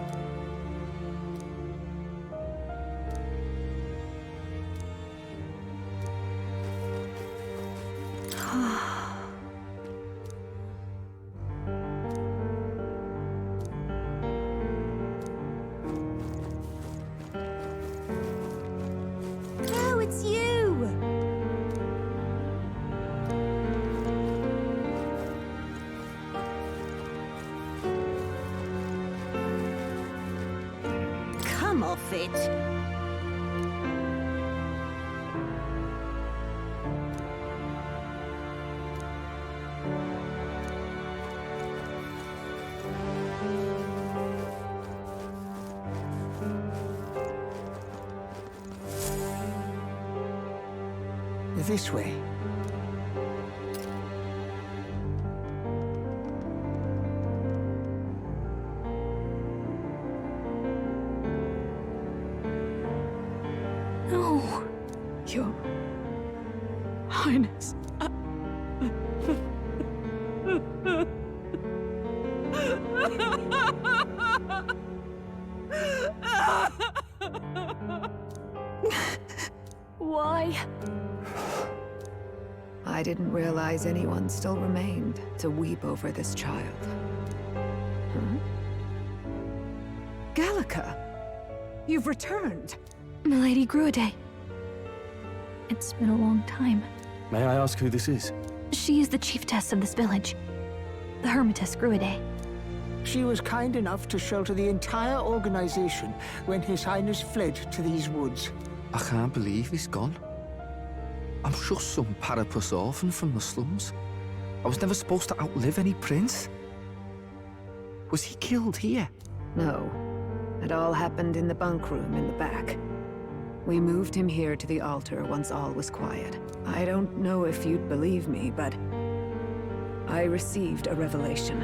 Oh, it's you! Come off it. This way. No. Your Highness. Why? I didn't realize anyone still remained to weep over this child. Huh? Gallica! You've returned! Milady Gruide. It's been a long time. May I ask who this is? She is the chiefess of this village. The Hermitess Gruide. She was kind enough to shelter the entire organization when His Highness fled to these woods. I can't believe he's gone. I'm just some parapus orphan from the slums. I was never supposed to outlive any prince. Was he killed here? No. It all happened in the bunk room in the back. We moved him here to the altar once all was quiet. I don't know if you'd believe me, but I received a revelation.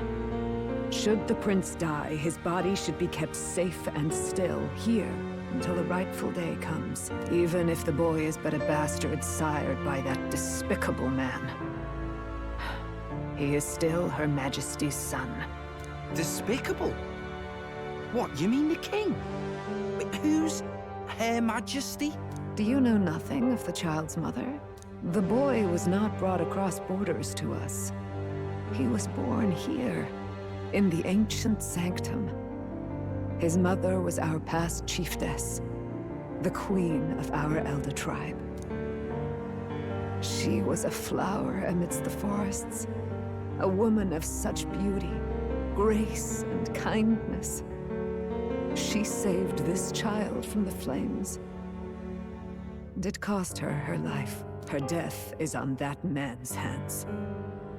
Should the prince die, his body should be kept safe and still here until the rightful day comes, even if the boy is but a bastard sired by that despicable man. He is still Her Majesty's son. Despicable? What, you mean the king? Wait, who's Her Majesty? Do you know nothing of the child's mother? The boy was not brought across borders to us. He was born here, in the ancient Sanctum. His mother was our past chiefess, the queen of our elder tribe. She was a flower amidst the forests, a woman of such beauty, grace, and kindness. She saved this child from the flames. It cost her her life. Her death is on that man's hands.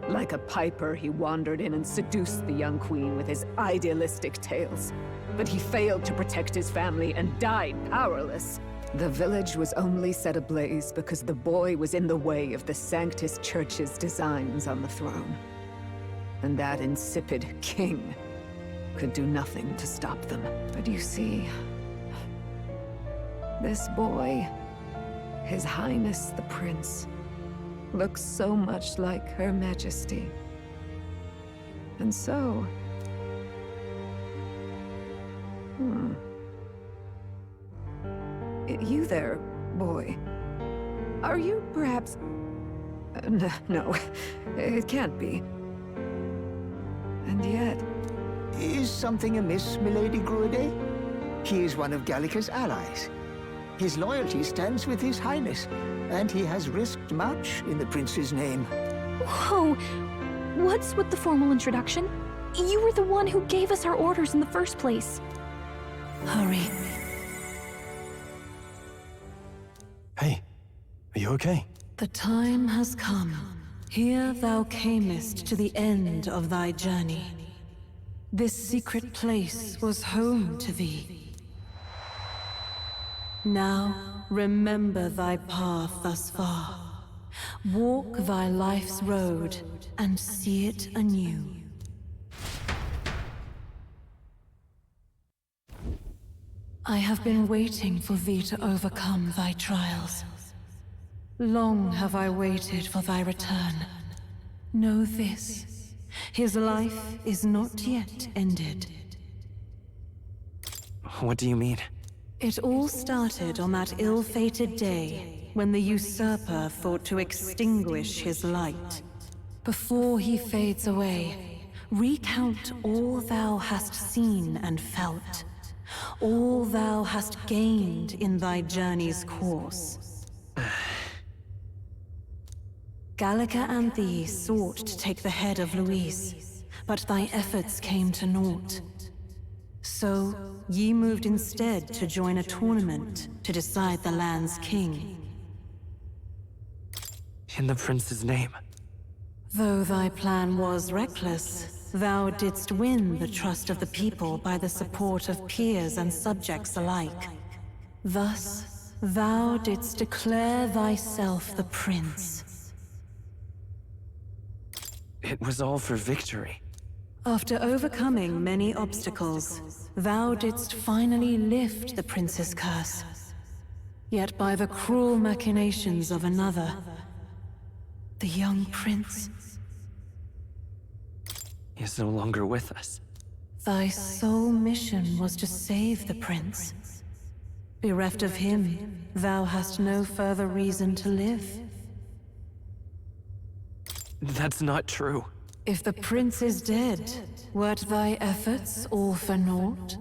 Like a piper, he wandered in and seduced the young queen with his idealistic tales. But he failed to protect his family and died powerless. The village was only set ablaze because the boy was in the way of the Sanctus Church's designs on the throne. And that insipid king could do nothing to stop them. But you see, this boy, His Highness the Prince, looks so much like Her Majesty. And so... You there, boy. Are you perhaps... No, it can't be. And yet... Is something amiss, Milady Gruede? He is one of Gallica's allies. His loyalty stands with His Highness, and he has risked much in the prince's name. Whoa! What's with the formal introduction? You were the one who gave us our orders in the first place. Hurry. Hey, are you okay? The time has come. Here thou camest to the end of thy journey. This secret place was home to thee. Now, remember thy path thus far. Walk thy life's road and see it anew. I have been waiting for thee to overcome thy trials. Long have I waited for thy return. Know this, his life is not yet ended. What do you mean? It all started on that ill-fated day when the usurper thought to extinguish his light. Before he fades away, recount all thou hast seen and felt, all thou hast gained in thy journey's course. Gallica and thee sought to take the head of Luis, but thy efforts came to naught. So, ye moved instead to join a tournament to decide the land's king. In the prince's name. Though thy plan was reckless, thou didst win the trust of the people by the support of peers and subjects alike. Thus, thou didst declare thyself the prince. It was all for victory. After overcoming many obstacles, thou didst finally lift the prince's curse. Yet by the cruel machinations of another, the young prince, He is no longer with us. thy sole mission was to save the prince. Bereft of him, thou hast no further reason to live. That's not true. If the prince is dead, wert thy efforts all for naught?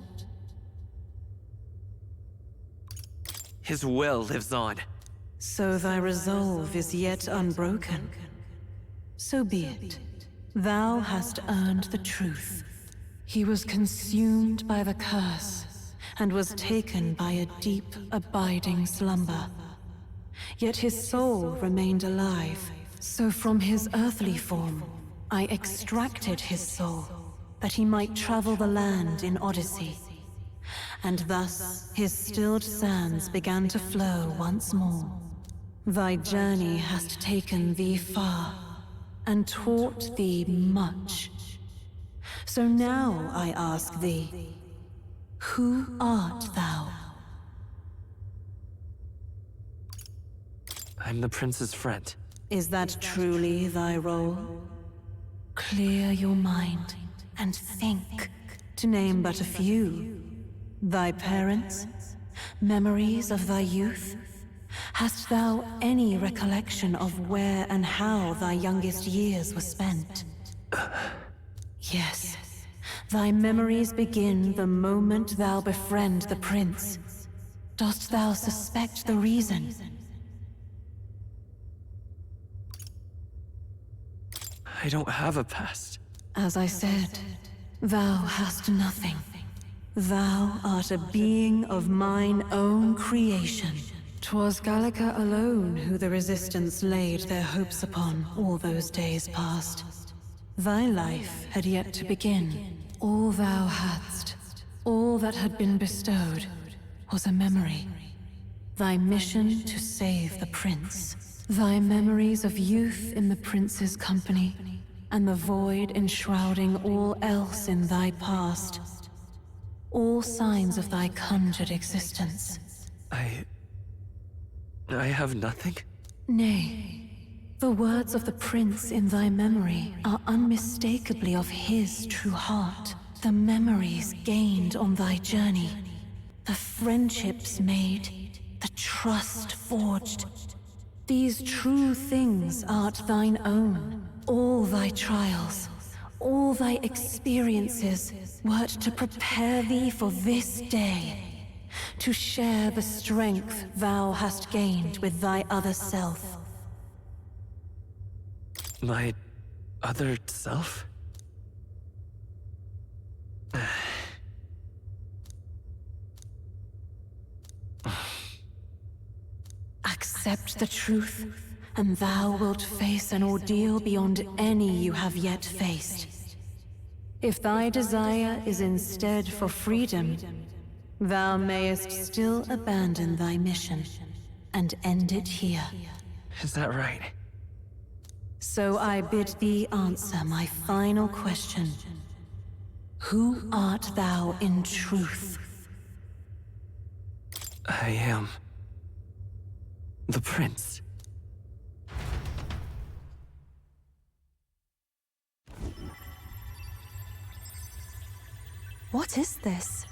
His will lives on. So thy resolve is yet unbroken. So be it. Thou hast earned the truth. He was consumed by the curse, and was taken by a deep, abiding slumber. Yet his soul remained alive, so from his earthly form, I extracted his soul, that he might travel the land in Odyssey. And thus, his stilled sands began to flow once more. Thy journey hast taken thee far, and taught thee much. So now I ask thee, who art thou? I'm the prince's friend. Is that truly thy role? Clear your mind and think, to name but a few. Thy parents? Memories of thy youth? Hast thou any recollection of where and how thy youngest years were spent? Yes, thy memories begin the moment thou befriend the prince. Dost thou suspect the reason? I don't have a past. As I said, thou hast nothing. Thou art a being of mine own creation. 'Twas Gallica alone who the Resistance laid their hopes upon all those days past. Thy life had yet to begin. All thou hadst, all that had been bestowed, was a memory. Thy mission to save the prince. Thy memories of youth in the prince's company, and the void enshrouding all else in thy past. All signs of thy conjured existence. I have nothing? Nay, the words of the prince in thy memory are unmistakably of his true heart. The memories gained on thy journey, the friendships made, the trust forged. These true things art thine own. All thy trials, all thy experiences wert to prepare thee for this day, to share the strength thou hast gained with thy other self. My other self? Accept the truth, and thou wilt face an ordeal beyond any you have yet faced. If thy desire is instead for freedom, thou mayest still abandon thy mission and end it here. Is that right? So I bid thee answer my final question. Who art thou in truth? I am the prince. What is this?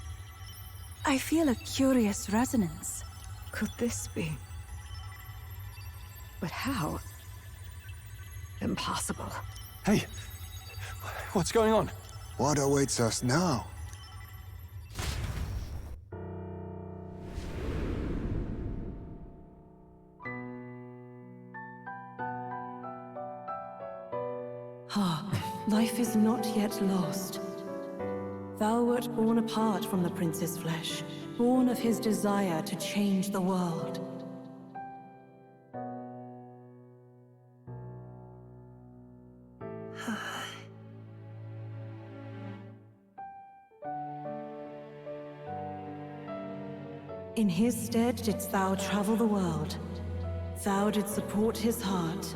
I feel a curious resonance. Could this be? But how? Impossible. Hey, what's going on? What awaits us now? Life is not yet lost. Thou wert born apart from the prince's flesh, born of his desire to change the world. In his stead didst thou travel the world. Thou didst support his heart,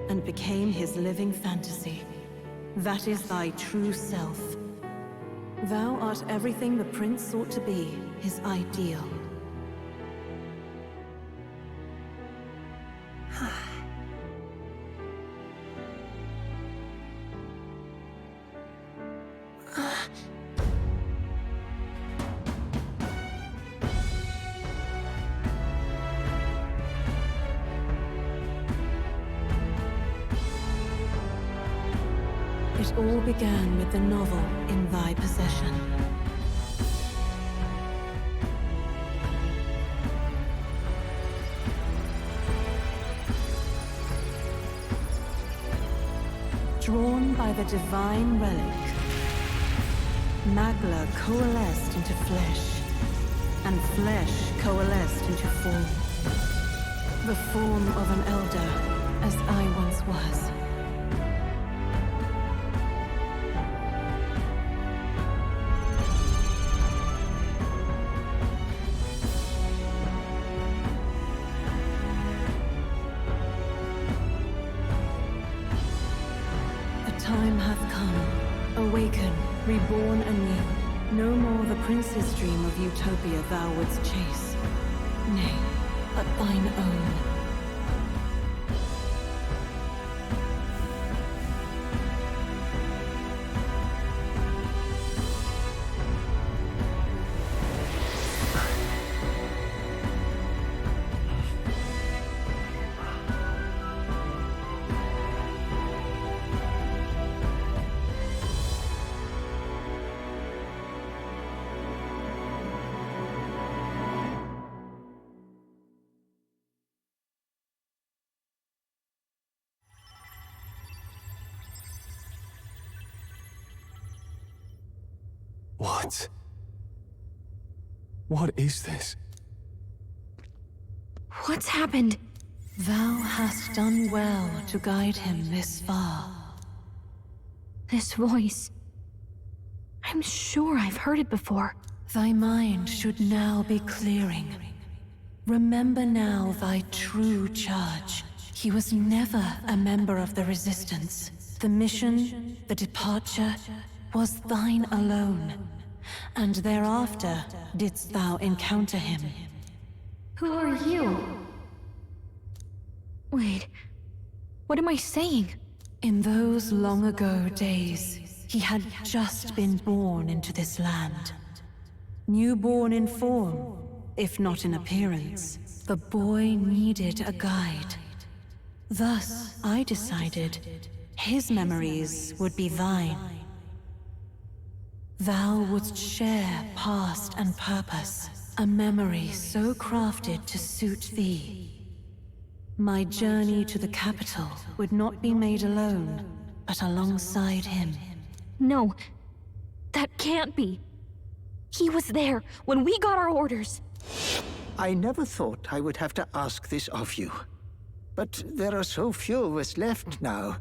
and became his living fantasy. That is thy true self. Thou art everything the prince sought to be, his ideal. It all began with the novel in thy possession. Drawn by the divine relic, Magla coalesced into flesh, and flesh coalesced into form. The form of an elder, as I once was. The time hath come Awaken, reborn anew. No more the prince's dream of utopia thou wouldst chase. Nay, but thine own. What? What is this? What's happened? Thou hast done well to guide him this far. This voice. I'm sure I've heard it before. Thy mind should now be clearing. Remember now thy true charge. He was never a member of the Resistance. The mission, the departure, was thine alone. And thereafter didst thou encounter him. Who are you? Wait, what am I saying? In those long ago days, he had just been born into this land. Newborn in form, if not in appearance, the boy needed a guide. Thus, I decided his memories would be thine. Thou wouldst share past and purpose, a memory so crafted to suit thee. My journey to the capital would not be made alone, but alongside him. No, that can't be. He was there when we got our orders. I never thought I would have to ask this of you. But there are so few of us left now.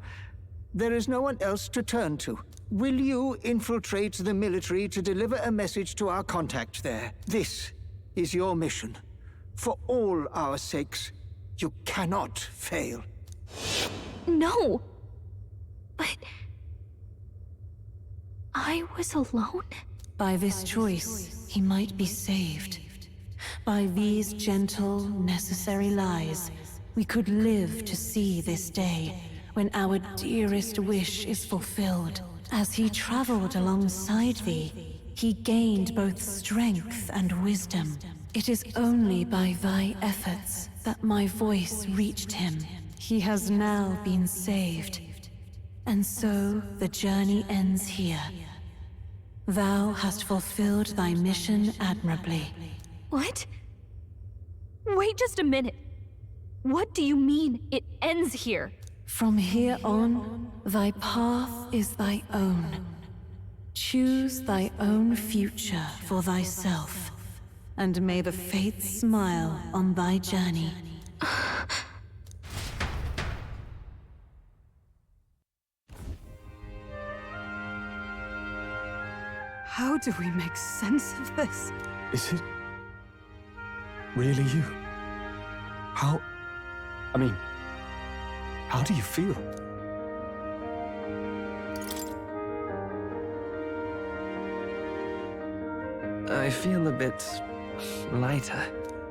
There is no one else to turn to. Will you infiltrate the military to deliver a message to our contact there? This is your mission. For all our sakes, you cannot fail. No! But... I was alone? By this choice, he might be saved. By these gentle, necessary lies, we could live to see this day, when our dearest wish is fulfilled. As he traveled alongside thee, he gained both strength and wisdom. It is only by thy efforts that my voice reached him. He has now been saved. And so the journey ends here. Thou hast fulfilled thy mission admirably. What? Wait just a minute. What do you mean, it ends here? From here on, thy path is thy own. Choose thy own future for thyself, and may the fates smile on thy journey. How do we make sense of this? Is it really you? How do you feel? I feel a bit lighter.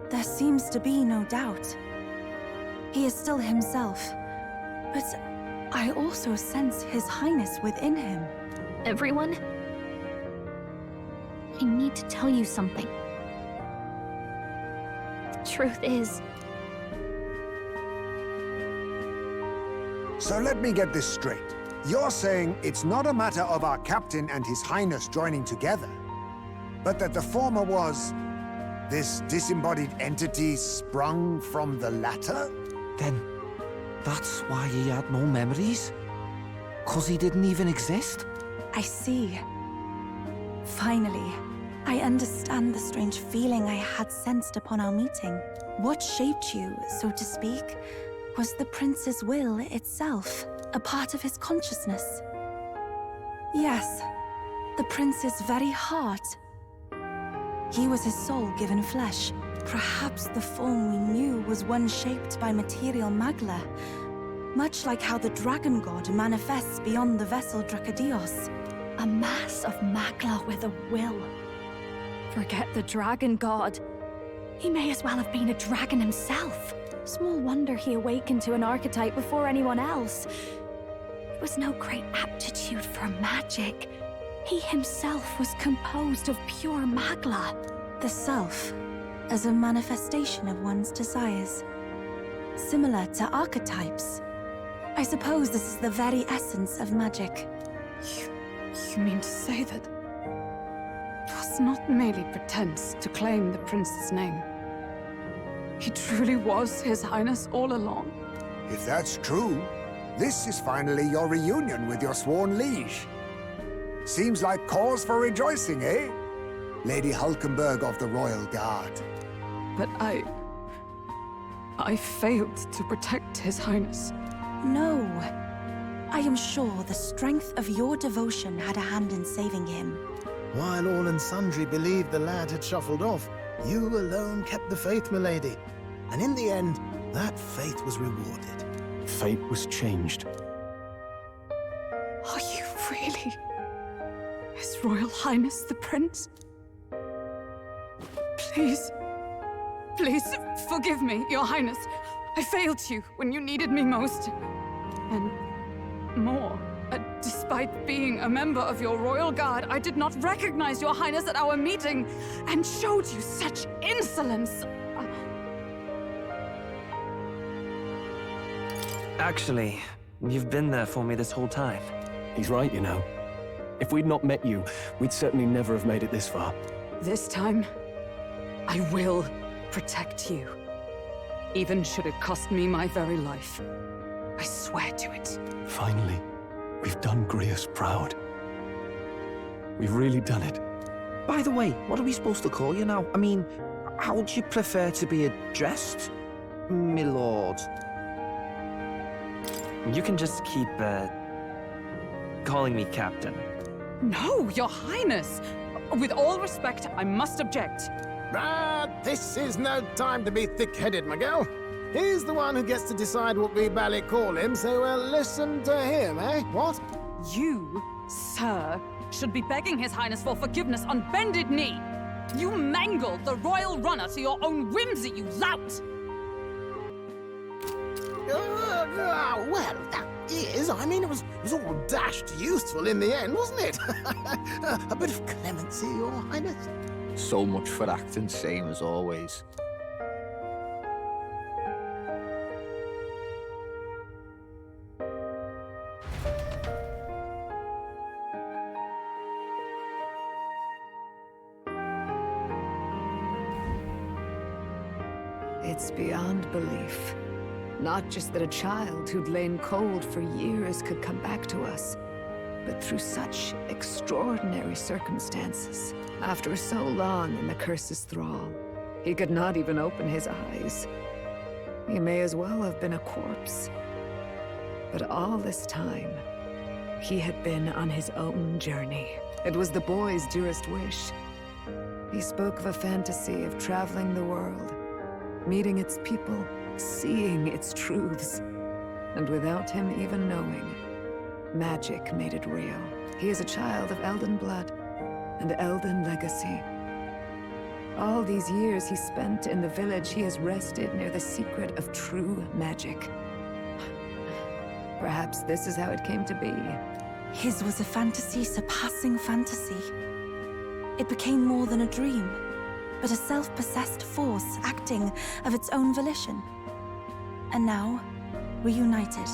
There seems to be no doubt. He is still himself. But I also sense His Highness within him. Everyone? I need to tell you something. The truth is... So let me get this straight. You're saying it's not a matter of our captain and His Highness joining together, but that the former was this disembodied entity sprung from the latter? Then that's why he had no memories? 'Cause he didn't even exist? I see. Finally, I understand the strange feeling I had sensed upon our meeting. What shaped you, so to speak, was the prince's will itself, a part of his consciousness. Yes, the prince's very heart. He was his soul given flesh. Perhaps the form we knew was one shaped by material magla, much like how the dragon god manifests beyond the vessel Dracadios. A mass of Magla with a will. Forget the dragon god. He may as well have been a dragon himself. Small wonder he awakened to an archetype before anyone else. It was no great aptitude for magic. He himself was composed of pure Magla. The self, as a manifestation of one's desires. Similar to archetypes. I suppose this is the very essence of magic. You mean to say that it was not merely pretense to claim the prince's name? He truly was His Highness all along? If that's true, this is finally your reunion with your sworn liege. Seems like cause for rejoicing, eh? Lady Hulkenberg of the Royal Guard. But I failed to protect His Highness. No. I am sure the strength of your devotion had a hand in saving him. While all and sundry believed the lad had shuffled off, you alone kept the faith, milady. And in the end, that faith was rewarded. Fate was changed. Are you really His Royal Highness the Prince? Please, please forgive me, Your Highness. I failed you when you needed me most. And more, despite being a member of your Royal Guard, I did not recognize Your Highness at our meeting and showed you such insolence. Actually, you've been there for me this whole time. He's right, you know. If we'd not met you, we'd certainly never have made it this far. This time, I will protect you. Even should it cost me my very life. I swear to it. Finally, we've done Grius proud. We've really done it. By the way, what are we supposed to call you now? I mean, how would you prefer to be addressed, my lord? You can just keep, calling me Captain. No, Your Highness! With all respect, I must object. This is no time to be thick-headed, Miguel. He's the one who gets to decide what we ballet call him, so listen to him, eh? What? You, sir, should be begging His Highness for forgiveness on bended knee. You mangled the royal runner to your own whimsy, you lout! Well, that is, I mean, it was all dashed useful in the end, wasn't it? A bit of clemency, Your Highness. So much for acting same as always. It's beyond belief. Not just that a child who'd lain cold for years could come back to us, but through such extraordinary circumstances. After so long in the curse's thrall, he could not even open his eyes. He may as well have been a corpse. But all this time, he had been on his own journey. It was the boy's dearest wish. He spoke of a fantasy of traveling the world, meeting its people, seeing its truths. And without him even knowing, magic made it real. He is a child of Elden blood and Elden legacy. All these years he spent in the village, he has rested near the secret of true magic. Perhaps this is how it came to be. His was a fantasy surpassing fantasy. It became more than a dream, but a self-possessed force acting of its own volition. And now, reunited,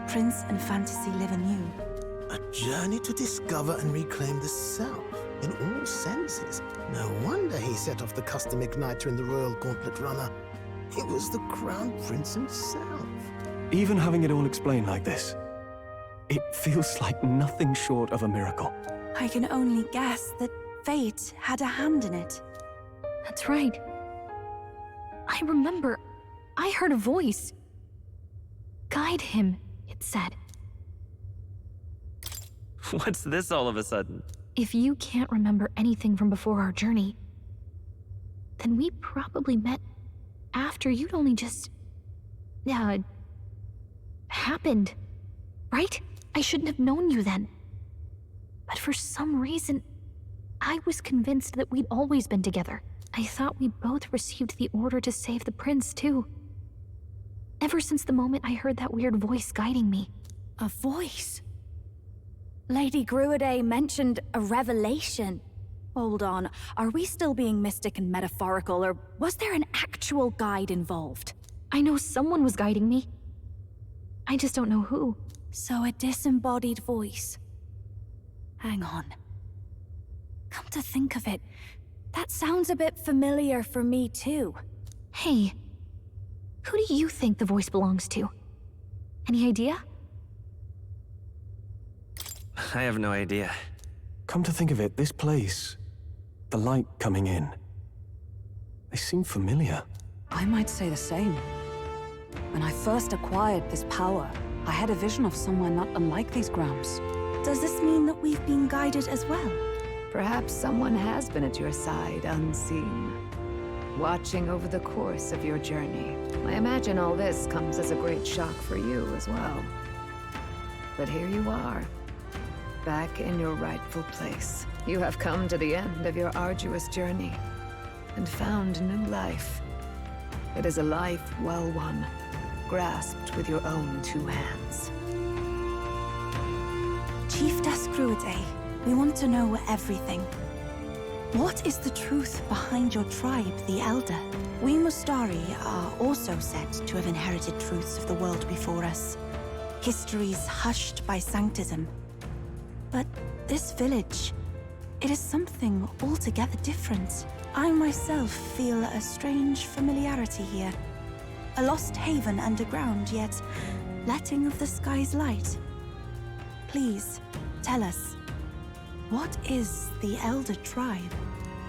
Prince and fantasy live anew. A journey to discover and reclaim the self, in all senses. No wonder he set off the custom igniter in the Royal Gauntlet Runner. It was the Crown Prince himself. Even having it all explained like this, it feels like nothing short of a miracle. I can only guess that fate had a hand in it. That's right. I remember, I heard a voice. Guide him, it said. What's this all of a sudden? If you can't remember anything from before our journey, then we probably met after you'd only just... happened, right? I shouldn't have known you then. But for some reason, I was convinced that we'd always been together. I thought we both received the order to save the prince, too. Ever since the moment I heard that weird voice guiding me. A voice? Lady Gruidae mentioned a revelation. Hold on, are we still being mystic and metaphorical, or was there an actual guide involved? I know someone was guiding me. I just don't know who. So a disembodied voice. Hang on. Come to think of it, that sounds a bit familiar for me too. Hey, who do you think the voice belongs to? Any idea? I have no idea. Come to think of it, this place, the light coming in, they seem familiar. I might say the same. When I first acquired this power, I had a vision of somewhere not unlike these grounds. Does this mean that we've been guided as well? Perhaps someone has been at your side unseen, watching over the course of your journey. I imagine all this comes as a great shock for you as well. But here you are, back in your rightful place. You have come to the end of your arduous journey and found new life. It is a life well won, grasped with your own two hands. Chiefess Gruidae, we want to know everything. What is the truth behind your tribe, the Elder? We Mustari are also said to have inherited truths of the world before us. Histories hushed by Sanctism. But this village, it is something altogether different. I myself feel a strange familiarity here. A lost haven underground, yet letting of the sky's light. Please, tell us, what is the Elder Tribe?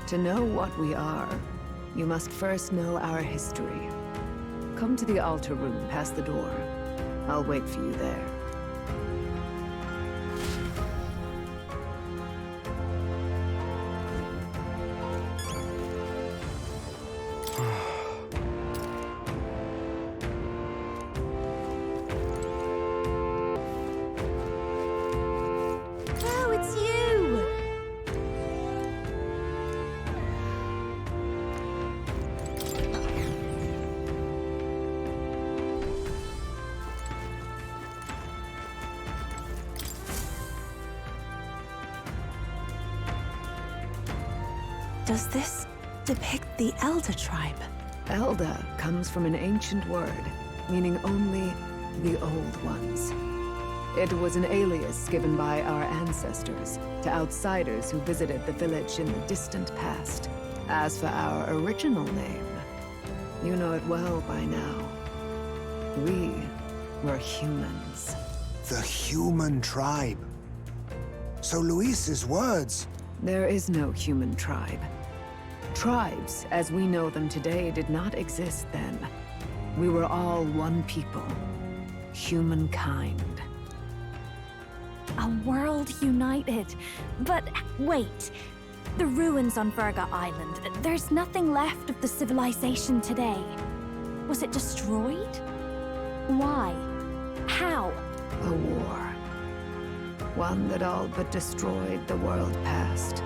To know what we are, you must first know our history. Come to the altar room past the door. I'll wait for you there. Does this depict the Elder Tribe? Elder comes from an ancient word, meaning only the Old Ones. It was an alias given by our ancestors to outsiders who visited the village in the distant past. As for our original name, you know it well by now. We were humans. The human tribe. So Luis's words... There is no human tribe. Tribes, as we know them today, did not exist then. We were all one people. Humankind. A world united. But wait. The ruins on Virga Island. There's nothing left of the civilization today. Was it destroyed? Why? How? A war. One that all but destroyed the world past.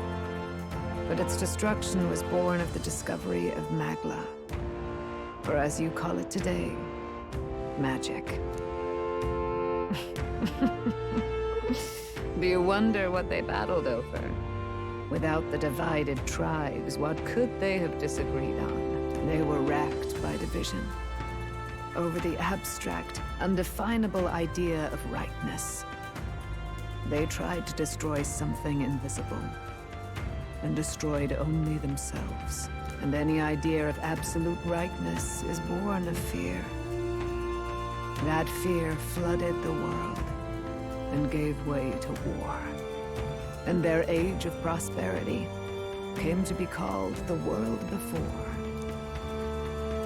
But its destruction was born of the discovery of Magla. Or as you call it today, magic. Do you wonder what they battled over? Without the divided tribes, what could they have disagreed on? They were racked by division. Over the abstract, undefinable idea of rightness. They tried to destroy something invisible, and destroyed only themselves. And any idea of absolute rightness is born of fear. That fear flooded the world, and gave way to war. And their age of prosperity came to be called the world before.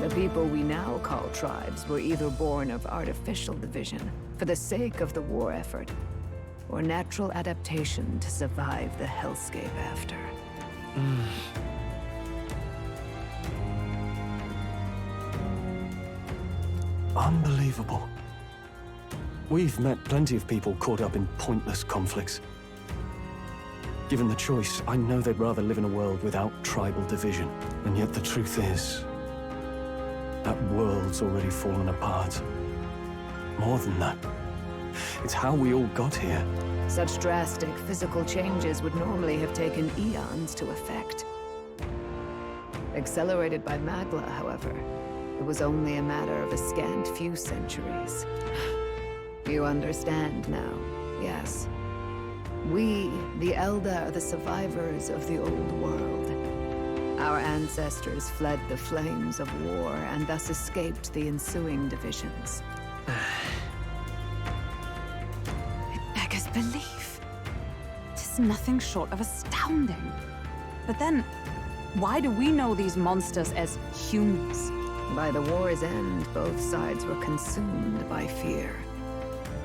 The people we now call tribes were either born of artificial division for the sake of the war effort, or natural adaptation to survive the hellscape after. Unbelievable. We've met plenty of people caught up in pointless conflicts. Given the choice, I know they'd rather live in a world without tribal division. And yet the truth is, that world's already fallen apart. More than that, it's how we all got here. Such drastic physical changes would normally have taken eons to effect. Accelerated by Magla, however, it was only a matter of a scant few centuries. You understand now, yes. We, the Elder, are the survivors of the old world. Our ancestors fled the flames of war and thus escaped the ensuing divisions. It beggars belief. Tis nothing short of astounding. But then, why do we know these monsters as humans? By the war's end, both sides were consumed by fear.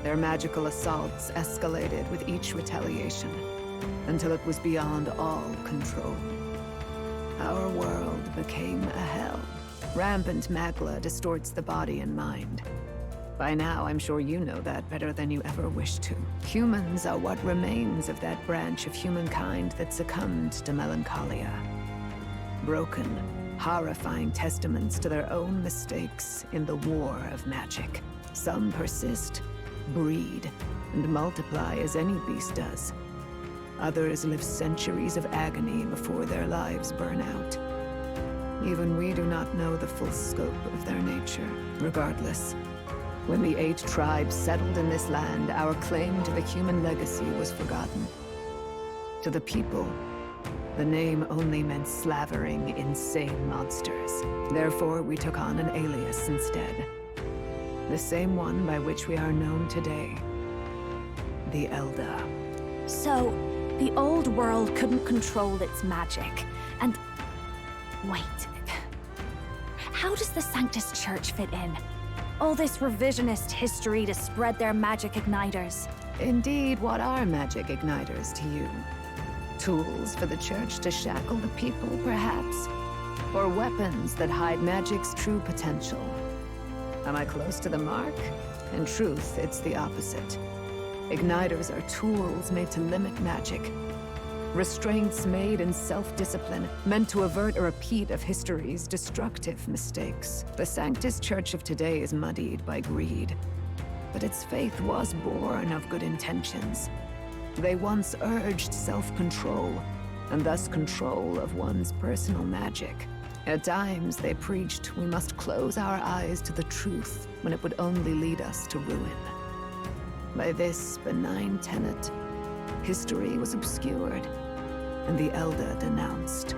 Their magical assaults escalated with each retaliation, until it was beyond all control. Our world became a hell. Rampant Magla distorts the body and mind. By now, I'm sure you know that better than you ever wished to. Humans are what remains of that branch of humankind that succumbed to melancholia. Broken, horrifying testaments to their own mistakes in the war of magic. Some persist, breed, and multiply as any beast does. Others live centuries of agony before their lives burn out. Even we do not know the full scope of their nature. Regardless, when the 8 tribes settled in this land, our claim to the human legacy was forgotten. To the people, the name only meant slavering, insane monsters. Therefore, we took on an alias instead. The same one by which we are known today. The Elder. So, the old world couldn't control its magic, and... Wait. How does the Sanctus Church fit in? All this revisionist history to spread their magic igniters. Indeed, what are magic igniters to you? Tools for the Church to shackle the people, perhaps? Or weapons that hide magic's true potential? Am I close to the mark? In truth, it's the opposite. Igniters are tools made to limit magic. Restraints made in self-discipline, meant to avert a repeat of history's destructive mistakes. The Sanctus Church of today is muddied by greed. But its faith was born of good intentions. They once urged self-control, and thus control of one's personal magic. At times, they preached we must close our eyes to the truth when it would only lead us to ruin. By this benign tenet, history was obscured, and the Elder denounced.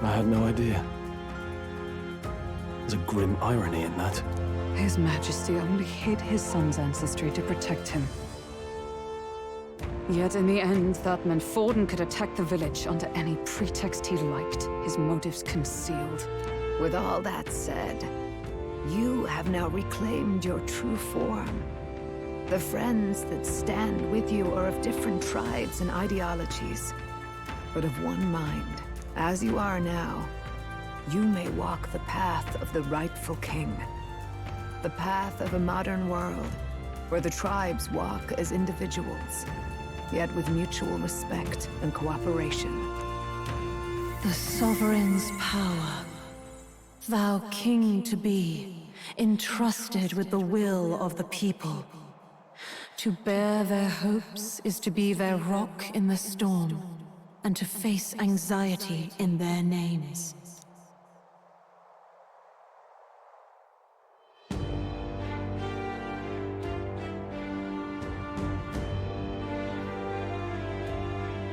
I had no idea. There's a grim irony in that. His Majesty only hid his son's ancestry to protect him. Yet in the end, that meant Forden could attack the village under any pretext he liked, his motives concealed. With all that said, you have now reclaimed your true form. The friends that stand with you are of different tribes and ideologies, but of one mind. As you are now, you may walk the path of the rightful king. The path of a modern world, where the tribes walk as individuals, yet with mutual respect and cooperation. The sovereign's power, thou king to be, entrusted with the will of the people. To bear their hopes is to be their rock in the storm, and to face anxiety in their names.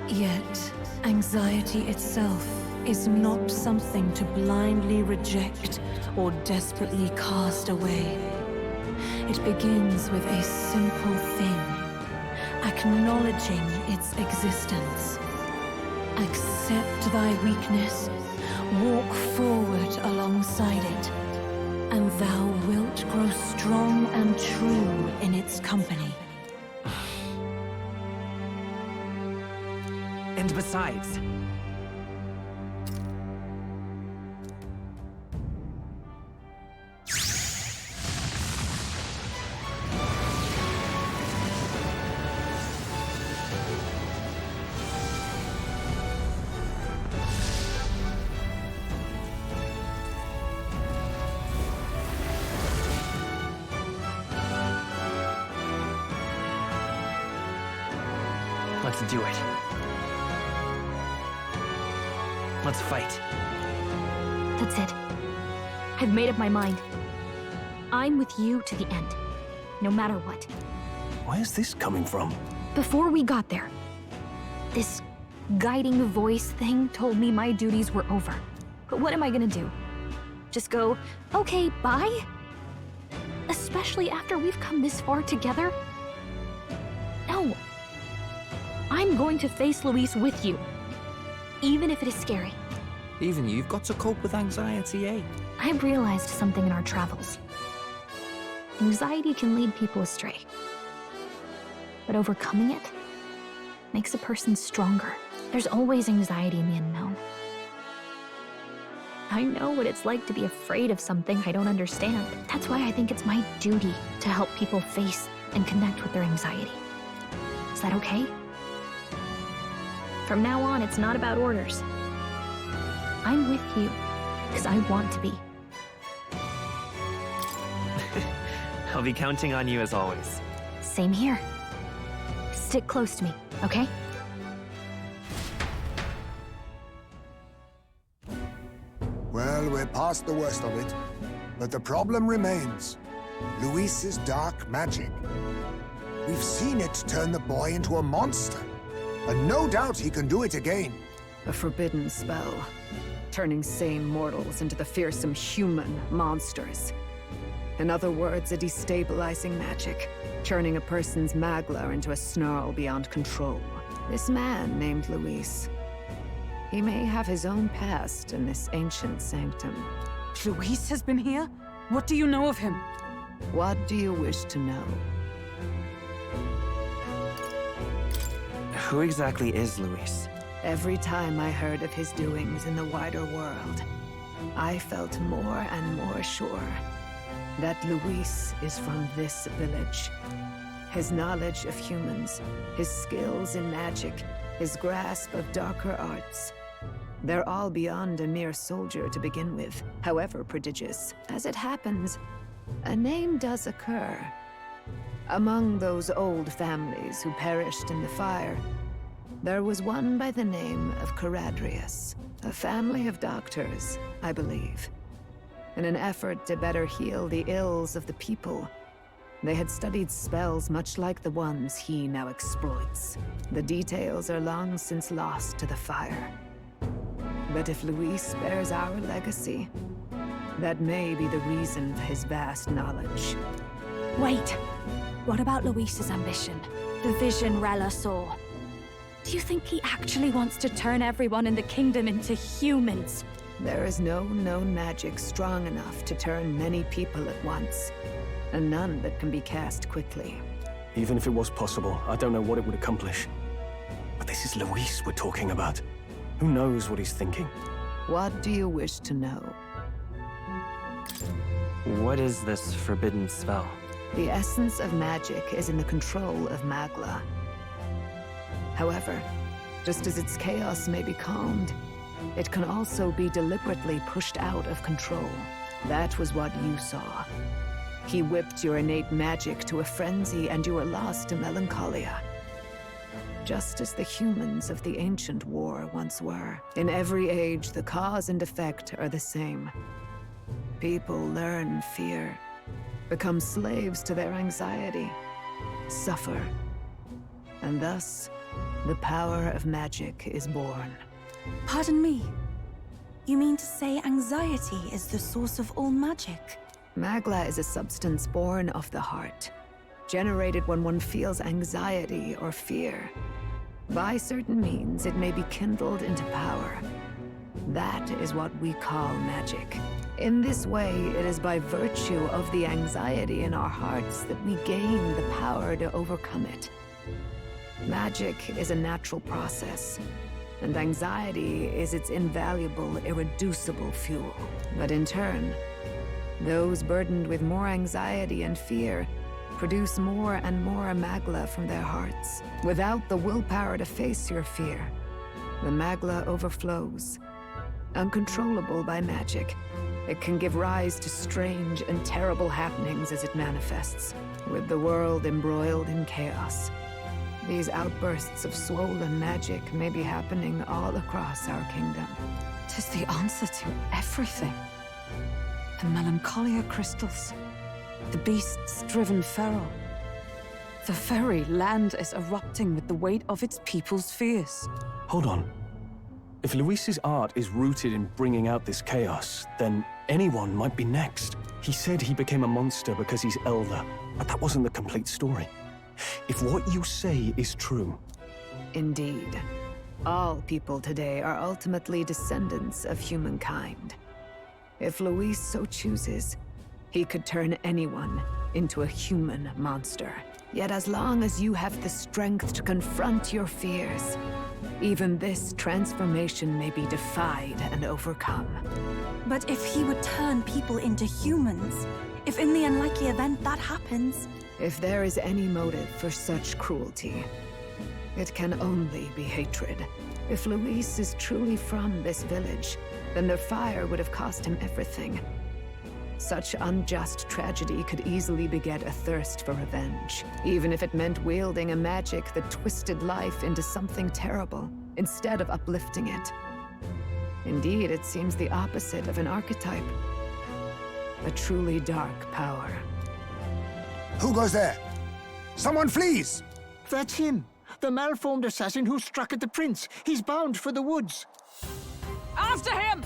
Yet, anxiety itself is not something to blindly reject or desperately cast away. It begins with a simple thing, acknowledging its existence. Accept thy weakness, walk forward alongside it, and thou wilt grow strong and true in its company. And besides... Let's do it. Let's fight. That's it. I've made up my mind. I'm with you to the end, no matter what. Where's this coming from? Before we got there, this guiding voice thing told me my duties were over. But what am I gonna do? Just go, okay, bye? Especially after we've come this far together? No. I'm going to face Luis with you, even if it is scary. Even you've got to cope with anxiety, eh? I've realized something in our travels. Anxiety can lead people astray. But overcoming it makes a person stronger. There's always anxiety in the unknown. I know what it's like to be afraid of something I don't understand. That's why I think it's my duty to help people face and connect with their anxiety. Is that okay? From now on, it's not about orders. I'm with you because I want to be. I'll be counting on you as always. Same here. Stick close to me, okay? Well, we're past the worst of it, but the problem remains. Luis's dark magic. We've seen it turn the boy into a monster, and no doubt he can do it again. A forbidden spell, turning sane mortals into the fearsome human monsters. In other words, a destabilizing magic, turning a person's magla into a snarl beyond control. This man named Luis, he may have his own past in this ancient sanctum. Luis has been here? What do you know of him? What do you wish to know? Who exactly is Luis? Every time I heard of his doings in the wider world, I felt more and more sure that Luis is from this village. His knowledge of humans, his skills in magic, his grasp of darker arts, they're all beyond a mere soldier to begin with, however prodigious. As it happens, a name does occur. Among those old families who perished in the fire, there was one by the name of Caradrius, a family of doctors, I believe. In an effort to better heal the ills of the people, they had studied spells much like the ones he now exploits. The details are long since lost to the fire. But if Luis bears our legacy, that may be the reason for his vast knowledge. Wait, what about Luis's ambition? The vision Rella saw? Do you think he actually wants to turn everyone in the kingdom into humans? There is no known magic strong enough to turn many people at once, and none that can be cast quickly. Even if it was possible, I don't know what it would accomplish. But this is Luis we're talking about. Who knows what he's thinking? What do you wish to know? What is this forbidden spell? The essence of magic is in the control of Magla. However, just as its chaos may be calmed, it can also be deliberately pushed out of control. That was what you saw. He whipped your innate magic to a frenzy and you were lost to melancholia. Just as the humans of the ancient war once were. In every age, the cause and effect are the same. People learn fear, become slaves to their anxiety, suffer, and thus, the power of magic is born. Pardon me. You mean to say anxiety is the source of all magic? Magla is a substance born of the heart, generated when one feels anxiety or fear. By certain means, it may be kindled into power. That is what we call magic. In this way, it is by virtue of the anxiety in our hearts that we gain the power to overcome it. Magic is a natural process, and anxiety is its invaluable, irreducible fuel. But in turn, those burdened with more anxiety and fear produce more and more Magla from their hearts. Without the willpower to face your fear, the Magla overflows. Uncontrollable by magic, it can give rise to strange and terrible happenings as it manifests, with the world embroiled in chaos. These outbursts of swollen magic may be happening all across our kingdom. 'Tis the answer to everything. The melancholia crystals. The beasts driven feral. The very land is erupting with the weight of its people's fears. Hold on. If Luis's art is rooted in bringing out this chaos, then anyone might be next. He said he became a monster because he's elder, but that wasn't the complete story. If what you say is true... Indeed. All people today are ultimately descendants of humankind. If Luis so chooses, he could turn anyone into a human monster. Yet as long as you have the strength to confront your fears, even this transformation may be defied and overcome. But if he would turn people into humans, if in the unlikely event that happens... If there is any motive for such cruelty, it can only be hatred. If Luis is truly from this village, then their fire would have cost him everything. Such unjust tragedy could easily beget a thirst for revenge, even if it meant wielding a magic that twisted life into something terrible, instead of uplifting it. Indeed, it seems the opposite of an archetype. A truly dark power. Who goes there? Someone flees! That's him. The malformed assassin who struck at the prince. He's bound for the woods. After him!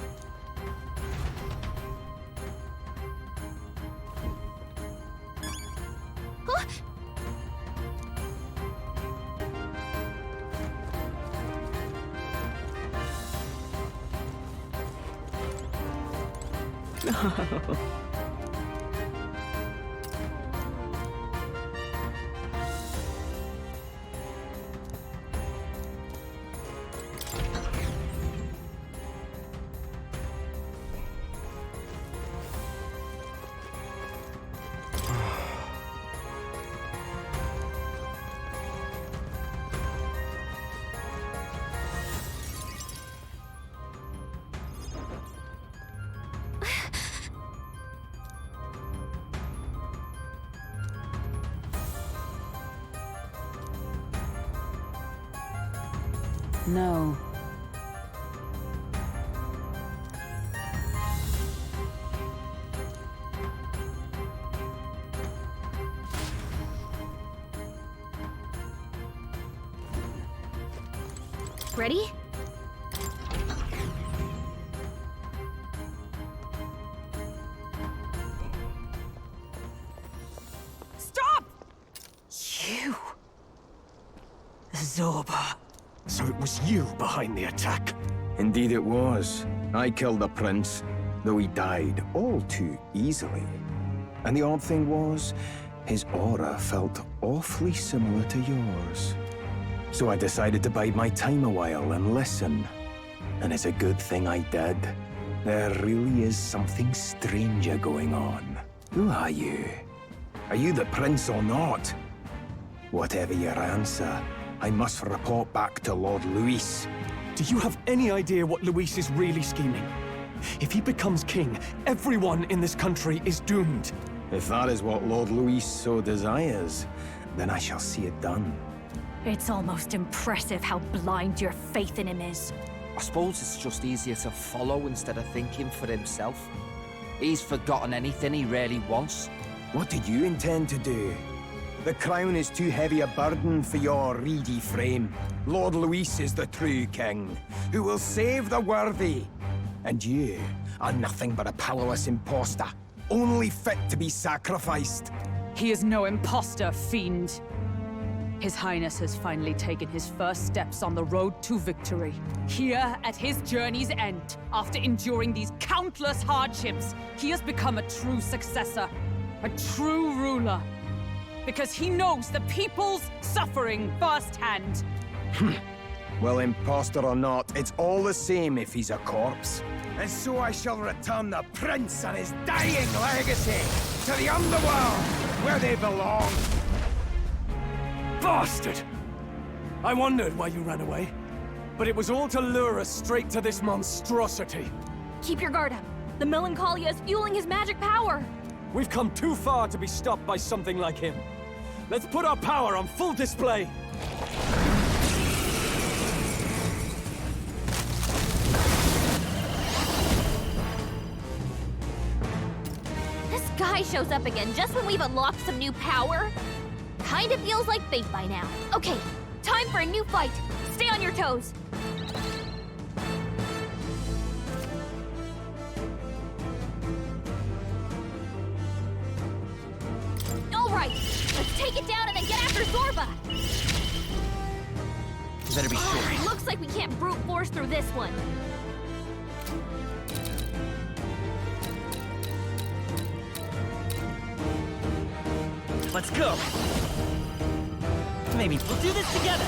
No. Ready? Stop! You? Zorba. So it was you behind the attack? Indeed it was. I killed the prince, though he died all too easily. And the odd thing was, his aura felt awfully similar to yours. So I decided to bide my time a while and listen. And it's a good thing I did. There really is something stranger going on. Who are you? Are you the prince or not? Whatever your answer, I must report back to Lord Luis. Do you have any idea what Luis is really scheming? If he becomes king, everyone in this country is doomed. If that is what Lord Luis so desires, then I shall see it done. It's almost impressive how blind your faith in him is. I suppose it's just easier to follow instead of thinking for himself. He's forgotten anything he really wants. What did you intend to do? The crown is too heavy a burden for your reedy frame. Lord Luis is the true king, who will save the worthy. And you are nothing but a powerless imposter, only fit to be sacrificed. He is no imposter, fiend. His Highness has finally taken his first steps on the road to victory. Here, at his journey's end, after enduring these countless hardships, he has become a true successor, a true ruler. Because he knows the people's suffering firsthand. Well, imposter or not, it's all the same if he's a corpse. And so I shall return the prince and his dying legacy to the underworld, where they belong. Bastard! I wondered why you ran away, but it was all to lure us straight to this monstrosity. Keep your guard up. The melancholia is fueling his magic power. We've come too far to be stopped by something like him. Let's put our power on full display. sky shows up again just when we've unlocked some new power? Kinda feels like fate by now. Okay, time for a new fight. Stay on your toes. Alright, let's take it down and then get after Zorba! You better be sure. Looks like we can't brute force through this one. Let's go! Maybe we'll do this together!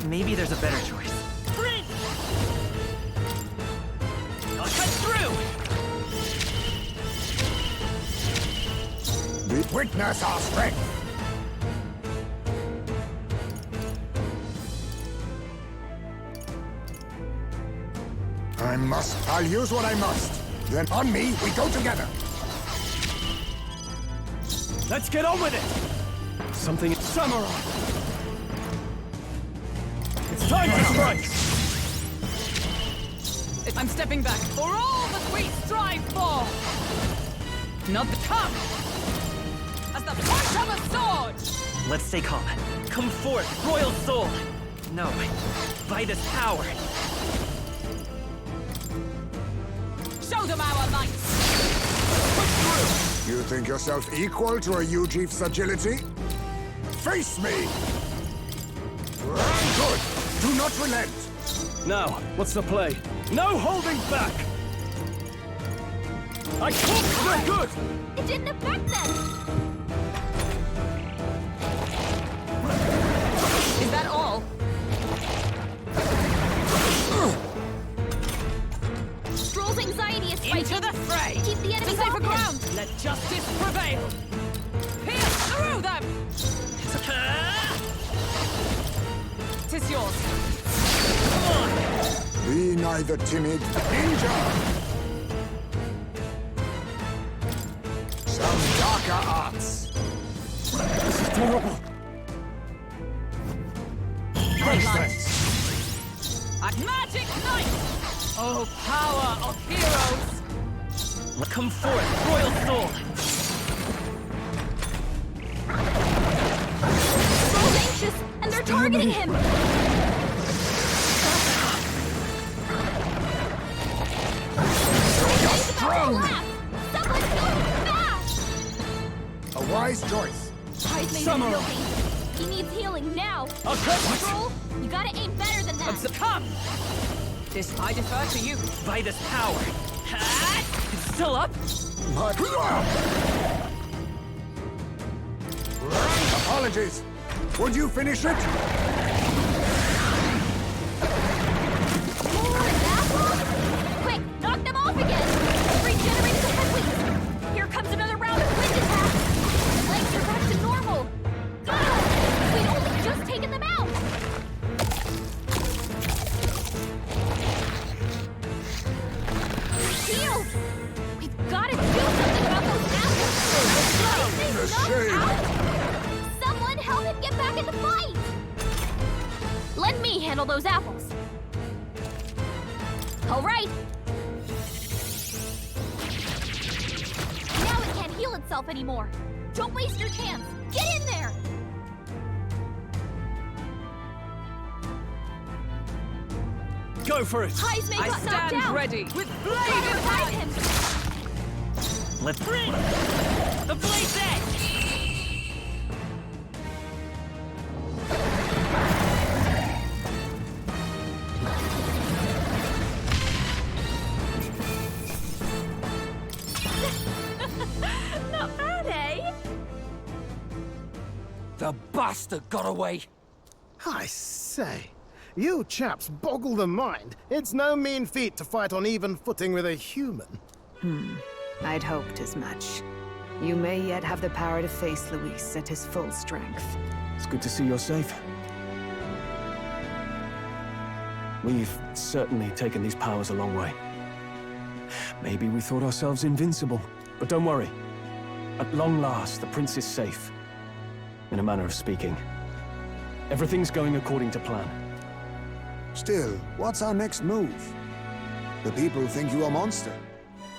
Maybe there's a better choice. Sprint! I'll cut through! Witness our strength! I'll use what I must. Then on me, we go together. Let's get on with it! Something samurai! It's time to strike! I'm stepping back for all that we strive for! Not the come! As the punch of a sword! Let's stay calm. Come forth, royal soul! No, by this power! Show them our might! You think yourself equal to a Ujief's agility? Face me! Good! Do not relent! Now, what's the play? No holding back! I caught the good! It didn't affect them! Is that all? Stroll's anxiety is spiking. Into the fray! Keep the enemy to safer off him. ground! Let justice prevail! Pierce through them! Tis yours. Come on! Be neither timid, ninja! Some darker arts! This is terrible! Magic Knight! Oh, power of heroes! Come forth, royal soul! Stroll's anxious, and they're targeting him! You're strong! Someone go fast! A wise choice. I've made him Samurai. guilty. He needs healing now. Okay. Stroll, you gotta aim better than that. Come! This I defer to you. By this power! It's still up? Apologies. Would you finish it? Quick, knock them off again! Regenerate the headwinds! Here comes another round of wind attacks! Legs are back to normal! Good! We'd only just taken them out! Healed! We've gotta do something about those apples! They knocked out! Someone help him get back in the fight! Let me handle those apples! All right. Now it can't heal itself anymore. Don't waste your chance. Get in there. Go for it! Heisman I got knocked stand out. ready with blade Gotta in revive hand. him. Let's bring the blade's edge! Not bad, eh? The bastard got away! I say, you chaps boggle the mind. It's no mean feat to fight on even footing with a human. I'd hoped as much. You may yet have the power to face Luis at his full strength. It's good to see you're safe. We've certainly taken these powers a long way. Maybe we thought ourselves invincible, but don't worry. At long last, the prince is safe. In a manner of speaking. Everything's going according to plan. Still, what's our next move? The people think you a monster.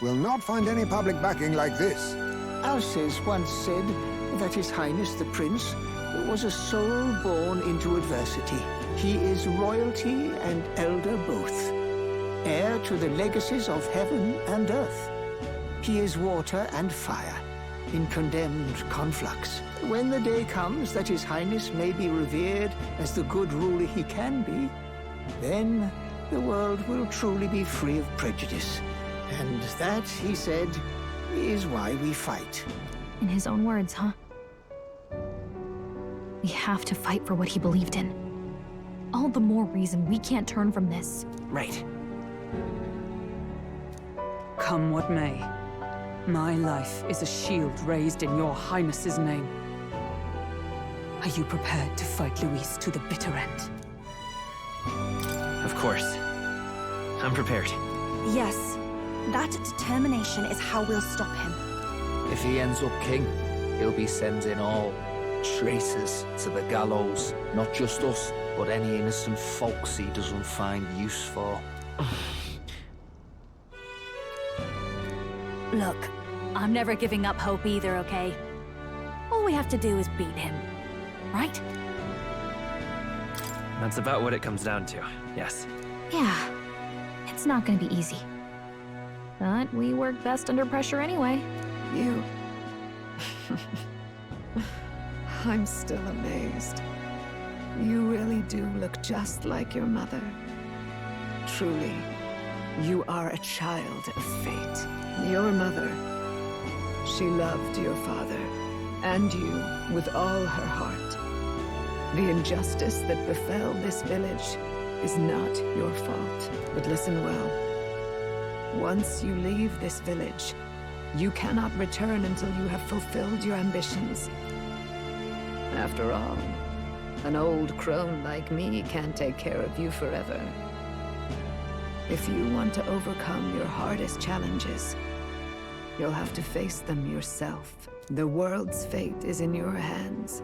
We'll not find any public backing like this. Alces once said that His Highness the Prince was a soul born into adversity. He is royalty and elder both, heir to the legacies of heaven and earth. He is water and fire, in condemned conflux. When the day comes that His Highness may be revered as the good ruler he can be, then the world will truly be free of prejudice. And that, he said, is why we fight. In his own words, huh? We have to fight for what he believed in. All the more reason we can't turn from this. Right. Come what may, my life is a shield raised in your Highness's name. Are you prepared to fight Luis to the bitter end? Of course. I'm prepared. Yes, that determination is how we'll stop him. If he ends up king, he'll be sending all traitors to the gallows. Not just us, but any innocent folks he doesn't find use for. Look, I'm never giving up hope either, okay? All we have to do is beat him, right? That's about what it comes down to, yes. Yeah, it's not gonna be easy. But we work best under pressure anyway. You... I'm still amazed. You really do look just like your mother. Truly, you are a child of fate. Your mother, she loved your father, and you with all her heart. The injustice that befell this village is not your fault. But listen well. Once you leave this village, you cannot return until you have fulfilled your ambitions. After all, an old crone like me can't take care of you forever. If you want to overcome your hardest challenges, you'll have to face them yourself. The world's fate is in your hands.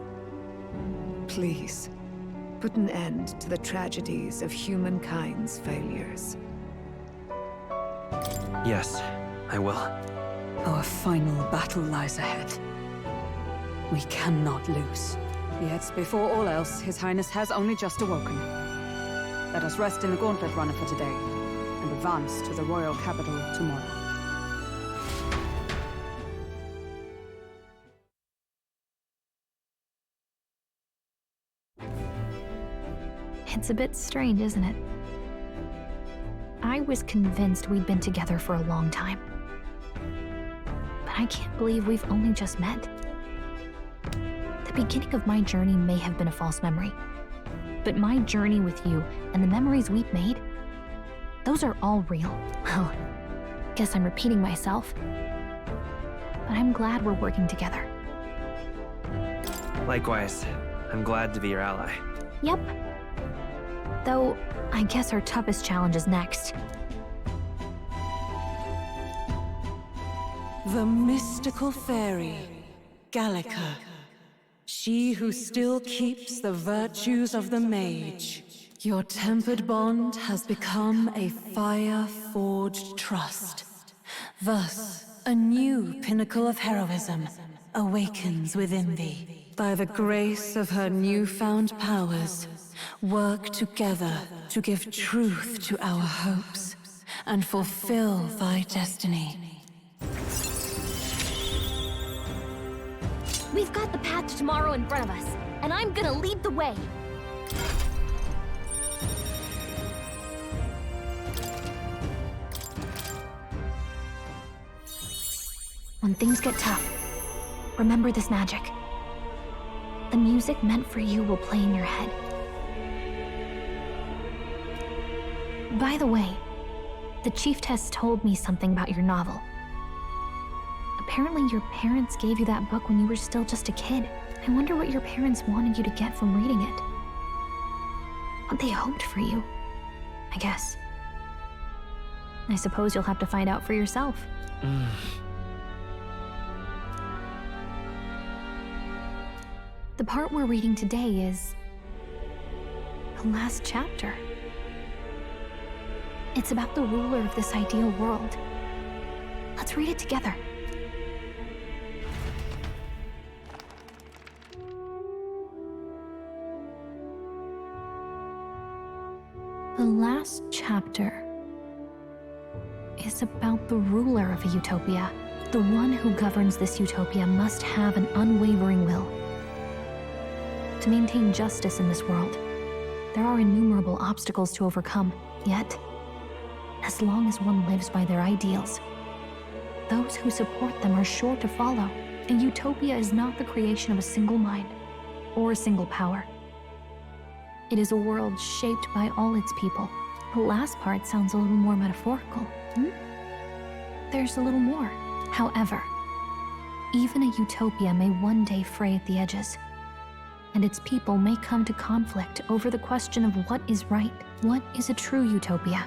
Please, put an end to the tragedies of humankind's failures. Yes, I will. Our final battle lies ahead. We cannot lose. Yet, before all else, His Highness has only just awoken. Let us rest in the Gauntlet Runner for today, and advance to the royal capital tomorrow. It's a bit strange, isn't it? I was convinced we'd been together for a long time. But I can't believe we've only just met. The beginning of my journey may have been a false memory. But my journey with you and the memories we've made, those are all real. Well, guess I'm repeating myself. But I'm glad we're working together. Likewise, I'm glad to be your ally. Yep. Though, I guess our toughest challenge is next. The mystical fairy, Gallica. She who still keeps the virtues of the mage. Your tempered bond has become a fire-forged trust. Thus, a new pinnacle of heroism awakens within thee. By the grace of her newfound powers, work together to give truth to our hopes and fulfill thy destiny. We've got the path to tomorrow in front of us, and I'm gonna lead the way. When things get tough, remember this magic. The music meant for you will play in your head. By the way, the Chieftess told me something about your novel. Apparently your parents gave you that book when you were still just a kid. I wonder what your parents wanted you to get from reading it. What they hoped for you, I guess. I suppose you'll have to find out for yourself. The part we're reading today is the last chapter. It's about the ruler of this ideal world. Let's read it together. The last chapter is about the ruler of a utopia. The one who governs this utopia must have an unwavering will. To maintain justice in this world, there are innumerable obstacles to overcome. Yet, as long as one lives by their ideals, those who support them are sure to follow. A utopia is not the creation of a single mind or a single power. It is a world shaped by all its people. The last part sounds a little more metaphorical. There's a little more. However, even a utopia may one day fray at the edges, and its people may come to conflict over the question of what is right. What is a true utopia?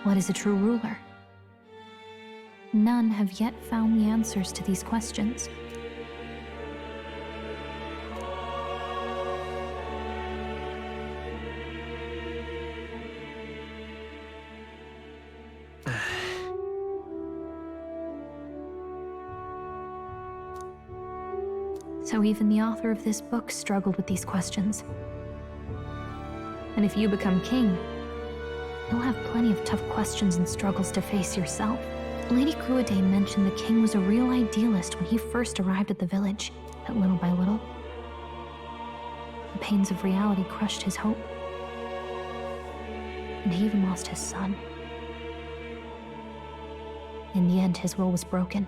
What is a true ruler? None have yet found the answers to these questions. So even the author of this book struggled with these questions. And if you become king, you'll have plenty of tough questions and struggles to face yourself. Lady Cruiday mentioned the king was a real idealist when he first arrived at the village, but little by little, the pains of reality crushed his hope. And he even lost his son. In the end, his will was broken.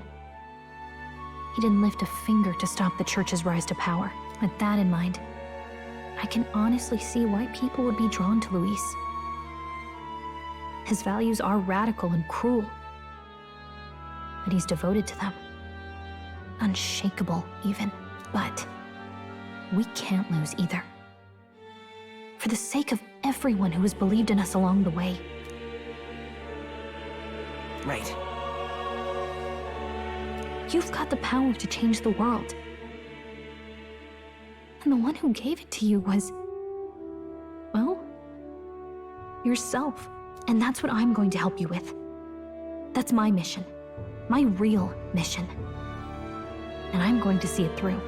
He didn't lift a finger to stop the church's rise to power. With that in mind, I can honestly see why people would be drawn to Luis. His values are radical and cruel, but he's devoted to them. Unshakable, even. But we can't lose either. For the sake of everyone who has believed in us along the way. Right. You've got the power to change the world. And the one who gave it to you was, well, yourself. And that's what I'm going to help you with. That's my mission. My real mission. And I'm going to see it through.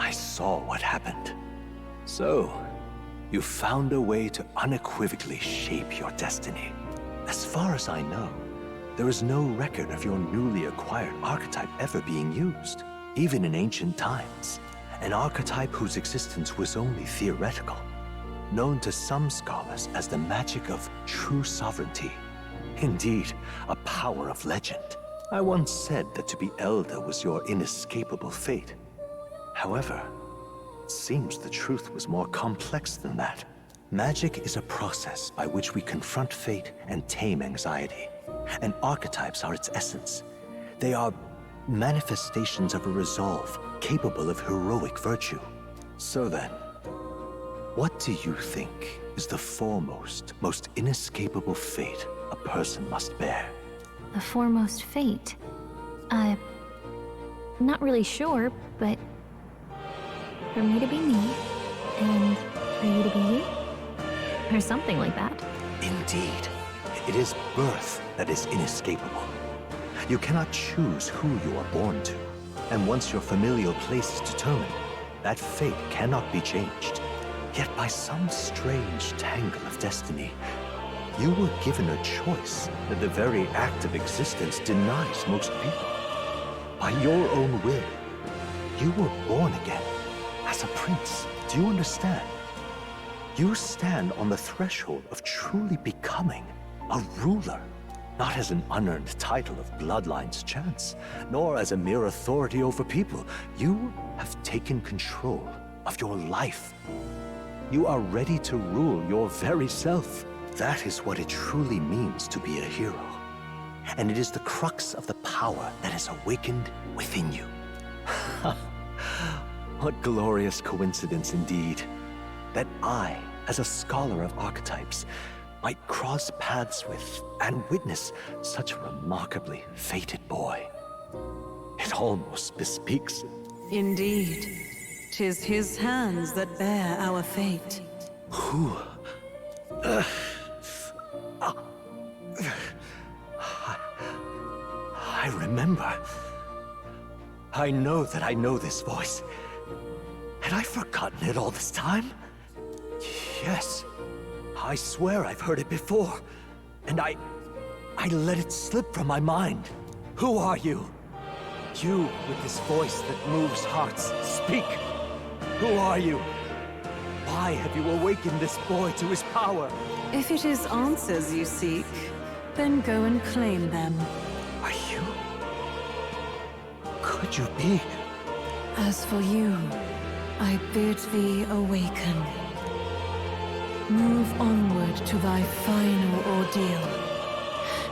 I saw what happened. So, you found a way to unequivocally shape your destiny. As far as I know, there is no record of your newly acquired archetype ever being used, even in ancient times. An archetype whose existence was only theoretical, known to some scholars as the magic of true sovereignty. Indeed, a power of legend. I once said that to be elder was your inescapable fate. However, it seems the truth was more complex than that. Magic is a process by which we confront fate and tame anxiety. And archetypes are its essence. They are manifestations of a resolve capable of heroic virtue. So then, what do you think is the foremost, most inescapable fate a person must bear? The foremost fate? Not really sure, but for me to be me, and for you to be you? Or something like that. Indeed. It is birth that is inescapable. You cannot choose who you are born to. And once your familial place is determined, that fate cannot be changed. Yet by some strange tangle of destiny, you were given a choice that the very act of existence denies most people. By your own will, you were born again. As a prince, do you understand? You stand on the threshold of truly becoming a ruler, not as an unearned title of bloodline's chance, nor as a mere authority over people. You have taken control of your life. You are ready to rule your very self. That is what it truly means to be a hero. and it is the crux of the power that is awakened within you. What glorious coincidence indeed, that I, as a scholar of archetypes, might cross paths with and witness such a remarkably fated boy. It almost bespeaks... Indeed. 'Tis his hands that bear our fate. Who? I remember. I know that I know this voice. Had I forgotten it all this time? Yes. I swear I've heard it before. And I let it slip from my mind. Who are you? You with this voice that moves hearts. Speak. Who are you? Why have you awakened this boy to his power? If it is answers you seek, then go and claim them. Are you? Could you be? As for you, I bid thee awaken. Move onward to thy final ordeal.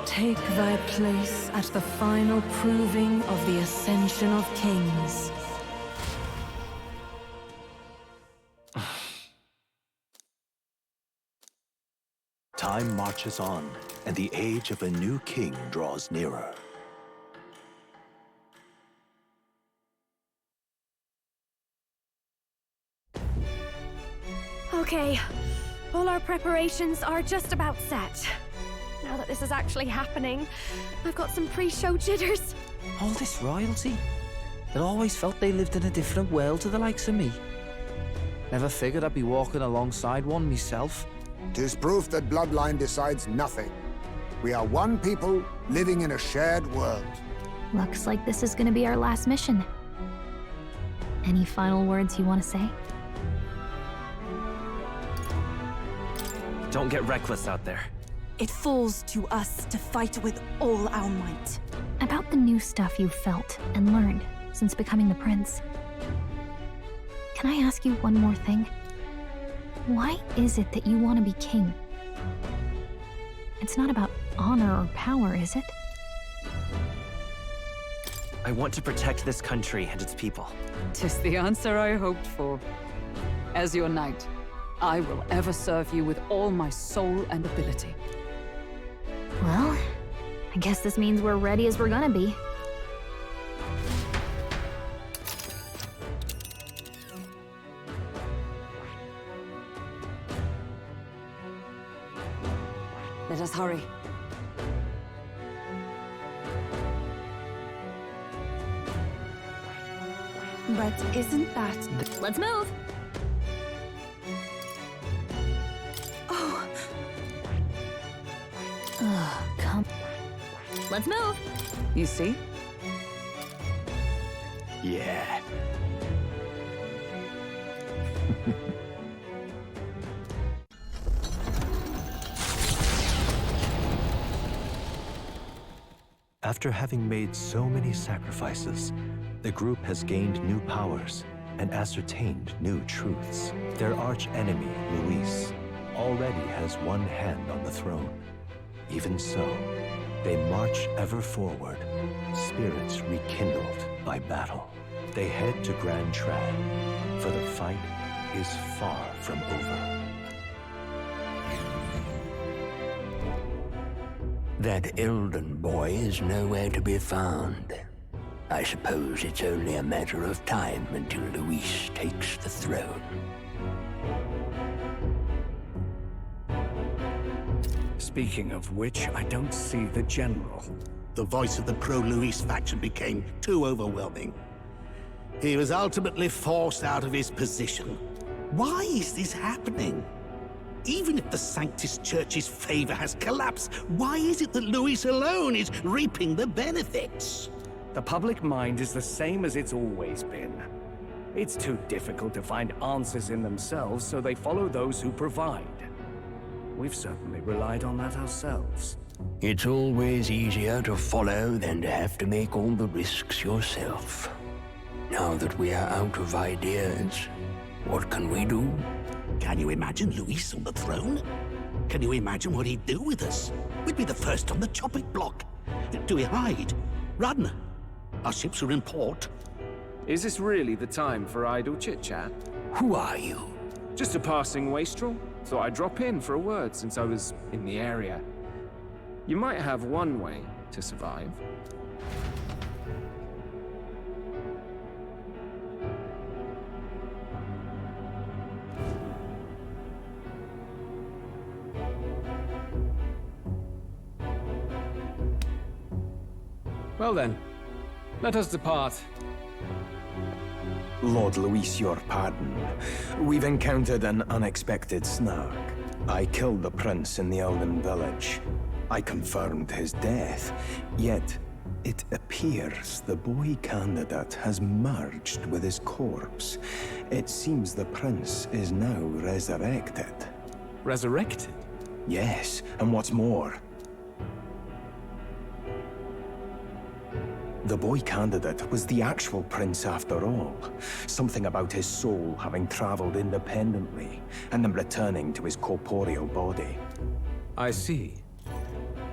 Take thy place at the final proving of the Ascension of Kings. Time marches on, and the age of a new king draws nearer. Okay, all our preparations are just about set. Now that this is actually happening, I've got some pre-show jitters. All this royalty? I always felt they lived in a different world to the likes of me. Never figured I'd be walking alongside one myself. 'Tis proof that bloodline decides nothing. We are one people living in a shared world. Looks like this is gonna be our last mission. Any final words you want to say? Don't get reckless out there. It falls to us to fight with all our might. About the new stuff you've felt and learned since becoming the prince. Can I ask you one more thing? Why is it that you want to be king? It's not about honor or power, is it? I want to protect this country and its people. 'Tis the answer I hoped for. As your knight, I will ever serve you with all my soul and ability. Well, I guess this means we're ready as we're gonna be. Let us hurry. But isn't that... Let's move! Oh! Ugh, come... Let's move! You see? Yeah. After having made so many sacrifices, the group has gained new powers and ascertained new truths. Their arch-enemy, Luis, already has one hand on the throne. Even so, they march ever forward, spirits rekindled by battle. They head to Grand Trad, for the fight is far from over. That Elden boy is nowhere to be found. I suppose it's only a matter of time until Luis takes the throne. Speaking of which, I don't see the general. The voice of the pro-Luis faction became too overwhelming. He was ultimately forced out of his position. Why is this happening? Even if the Sanctus Church's favor has collapsed, why is it that Luis alone is reaping the benefits? The public mind is the same as it's always been. It's too difficult to find answers in themselves, so they follow those who provide. We've certainly relied on that ourselves. It's always easier to follow than to have to make all the risks yourself. Now that we are out of ideas, what can we do? Can you imagine Luis on the throne? Can you imagine what he'd do with us? We'd be the first on the chopping block. Do we hide? Run? Our ships are in port. Is this really the time for idle chit-chat? Who are you? Just a passing wastrel. Thought I'd drop in for a word since I was in the area. You might have one way to survive. Well then, let us depart. Lord Luis, your pardon. We've encountered an unexpected snag. I killed the prince in the Elven village. I confirmed his death, yet it appears the boy candidate has merged with his corpse. It seems the prince is now resurrected. Resurrected? Yes, and what's more, the boy candidate was the actual prince after all. Something about his soul having traveled independently, and then returning to his corporeal body. I see.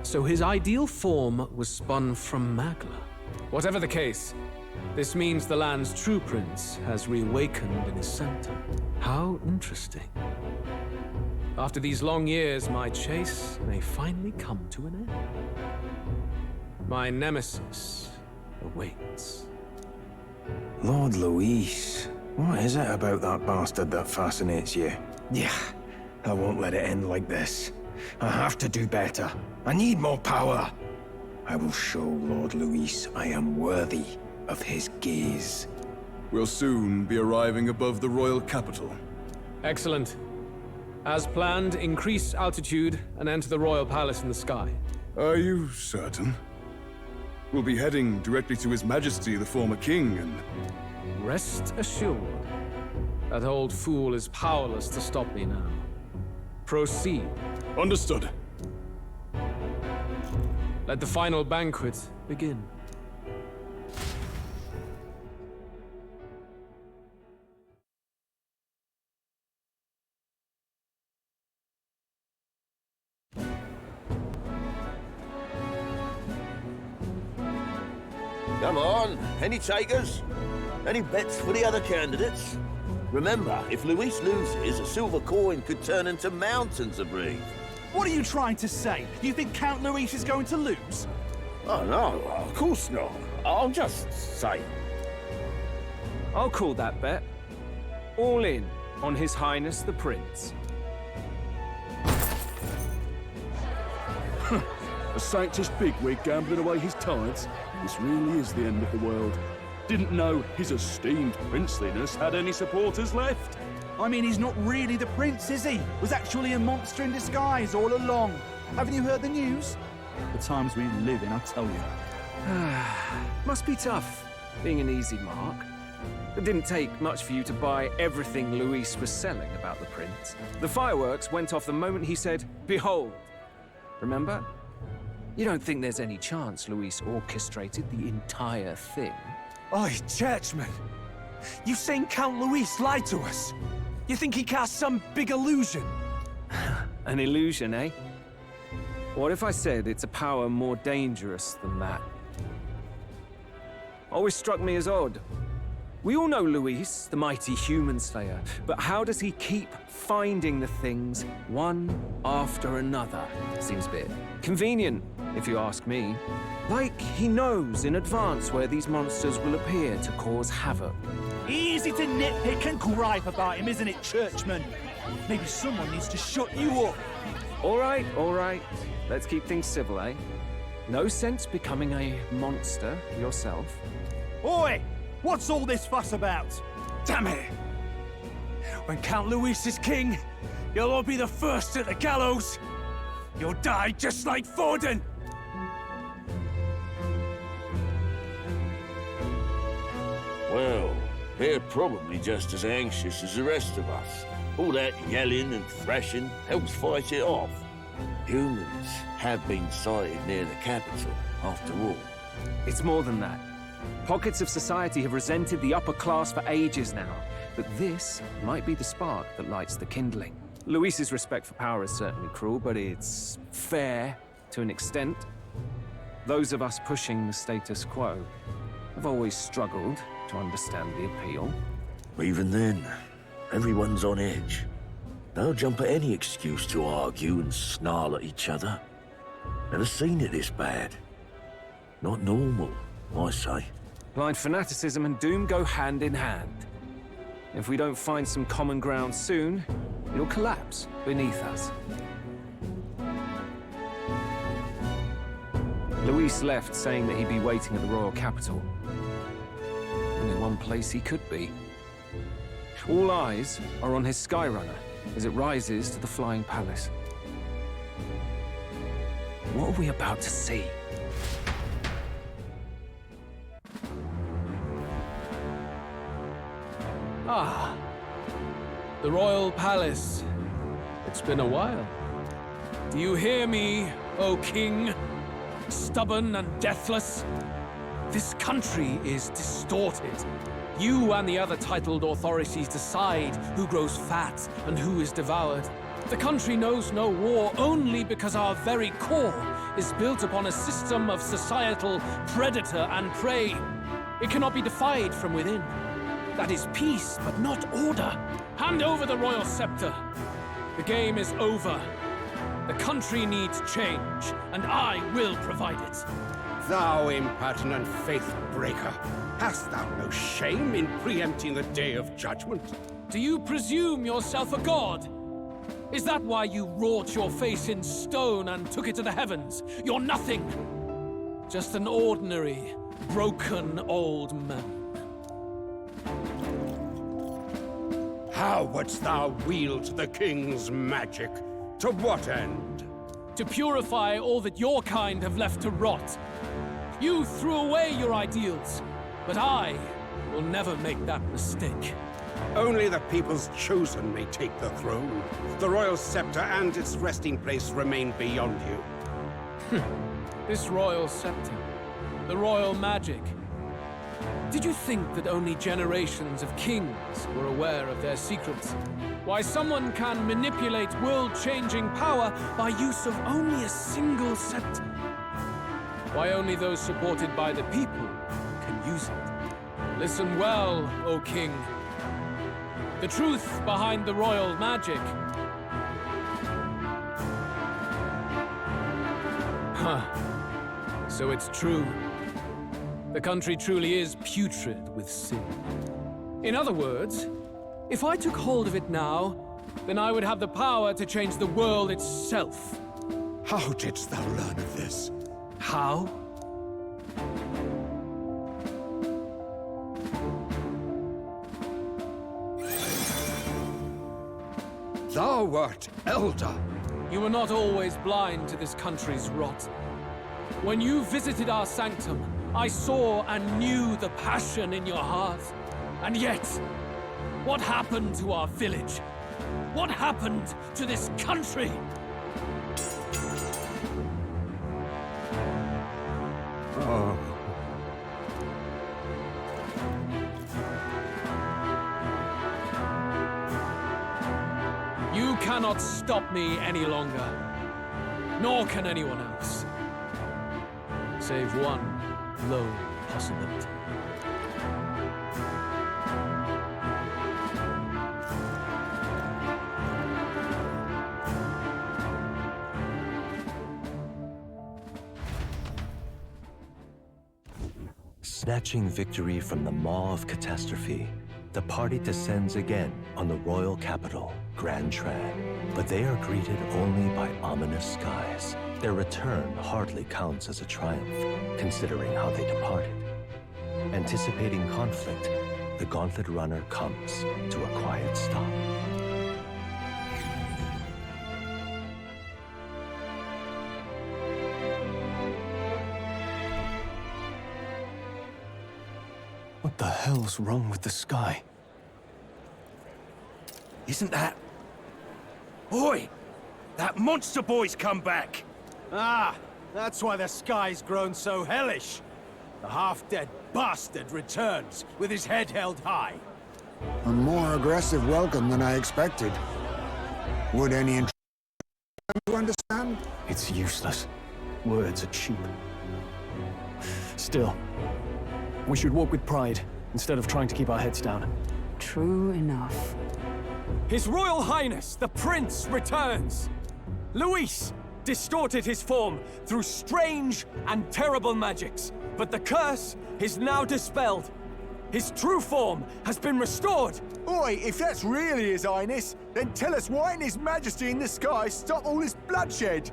So his ideal form was spun from Magla. Whatever the case, this means the land's true prince has reawakened in his sanctum. How interesting. After these long years, my chase may finally come to an end. My nemesis awaits. Lord Luis, what is it about that bastard that fascinates you? Yeah, I won't let it end like this. I have to do better. I need more power. I will show Lord Luis I am worthy of his gaze. We'll soon be arriving above the royal capital. Excellent. As planned, increase altitude and enter the royal palace in the sky. Are you certain? We'll be heading directly to His Majesty, the former king, and... Rest assured, that old fool is powerless to stop me now. Proceed. Understood. Let the final banquet begin. Come on, any takers? Any bets for the other candidates? Remember, if Luis loses, a silver coin could turn into mountains of breeze. What are you trying to say? You think Count Luis is going to lose? Oh, no, of course not. I'm just saying. I'll call that bet. All in on His Highness the Prince. A Sanctus bigwig gambling away his tides? This really is the end of the world. Didn't know his esteemed princeliness had any supporters left. I mean, he's not really the prince, is he? Was actually a monster in disguise all along. Haven't you heard the news? The times we live in, I tell you. Must be tough, being an easy mark. It didn't take much for you to buy everything Luis was selling about the prince. The fireworks went off the moment he said, "Behold." Remember? You don't think there's any chance Luis orchestrated the entire thing? Oi, churchman! You've seen Count Luis lie to us? You think he cast some big illusion? An illusion, eh? What if I said it's a power more dangerous than that? Always struck me as odd. We all know Luis, the mighty human slayer, but how does he keep finding the things one after another? Seems a bit convenient, if you ask me. Like he knows in advance where these monsters will appear to cause havoc. Easy to nitpick and gripe about him, isn't it, churchman? Maybe someone needs to shut you up. All right. Let's keep things civil, eh? No sense becoming a monster yourself. Oi! What's all this fuss about? Damn it! When Count Luis is king, you'll all be the first at the gallows. You'll die just like Forden. Well, they're probably just as anxious as the rest of us. All that yelling and thrashing helps fight it off. Humans have been sighted near the capital, after all. It's more than that. Pockets of society have resented the upper class for ages now, but this might be the spark that lights the kindling. Luis's respect for power is certainly cruel, but it's fair to an extent. Those of us pushing the status quo have always struggled to understand the appeal. Even then, everyone's on edge. They'll jump at any excuse to argue and snarl at each other. Never seen it this bad. Not normal, I say. Blind fanaticism and doom go hand in hand. If we don't find some common ground soon, it'll collapse beneath us. Luis left saying that he'd be waiting at the royal capital. Only one place he could be. All eyes are on his Skyrunner as it rises to the flying palace. What are we about to see? Ah, the royal palace. It's been a while. Do you hear me, O king? Stubborn and deathless? This country is distorted. You and the other titled authorities decide who grows fat and who is devoured. The country knows no war only because our very core is built upon a system of societal predator and prey. It cannot be defied from within. That is peace, but not order. Hand over the royal scepter. The game is over. The country needs change, and I will provide it. Thou impertinent faith-breaker, hast thou no shame in preempting the day of judgment? Do you presume yourself a god? Is that why you wrought your face in stone and took it to the heavens? You're nothing. Just an ordinary, broken old man. How wouldst thou wield the king's magic? To what end? To purify all that your kind have left to rot. You threw away your ideals, but I will never make that mistake. Only the people's chosen may take the throne. The royal scepter and its resting place remain beyond you. This royal scepter, the royal magic. Did you think that only generations of kings were aware of their secrets? Why someone can manipulate world-changing power by use of only a single scepter? Why only those supported by the people can use it? Listen well, O king. The truth behind the royal magic. Huh. So it's true. The country truly is putrid with sin. In other words, if I took hold of it now, then I would have the power to change the world itself. How didst thou learn of this? How? Thou wert elder. You were not always blind to this country's rot. When you visited our sanctum, I saw and knew the passion in your heart. And yet, what happened to our village? What happened to this country? Oh. You cannot stop me any longer. Nor can anyone else. Save one lone possibility. Snatching victory from the maw of catastrophe, the party descends again on the royal capital, Grand Trad. But they are greeted only by ominous skies. Their return hardly counts as a triumph, considering how they departed. Anticipating conflict, the Gauntlet Runner comes to a quiet stop. What the hell's wrong with the sky? Isn't that... Oi! That monster boy's come back! Ah, that's why the sky's grown so hellish. The half-dead bastard returns with his head held high. A more aggressive welcome than I expected. Would any to understand? It's useless. Words are cheap. Still, we should walk with pride instead of trying to keep our heads down. True enough. His Royal Highness, the Prince, returns! Luis distorted his form through strange and terrible magics, but the curse is now dispelled. His true form has been restored! Oi, if that's really His Highness, then tell us why in His Majesty in the sky stop all this bloodshed?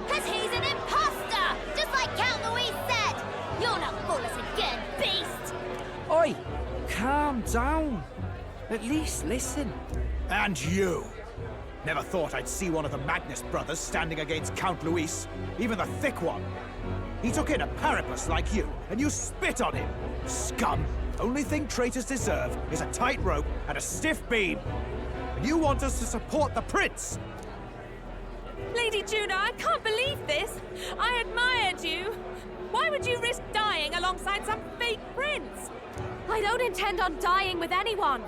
Cause he's an imposter! Just like Count Luis said! You'll not fool us again, beast! Oi! Calm down. At least listen. And you! Never thought I'd see one of the Magnus brothers standing against Count Luis, even the thick one. He took in a Paripus like you, and you spit on him! Scum! Only thing traitors deserve is a tight rope and a stiff beam. And you want us to support the prince? Lady Juno, I can't believe this! I admired you! Why would you risk dying alongside some fake prince? I don't intend on dying with anyone!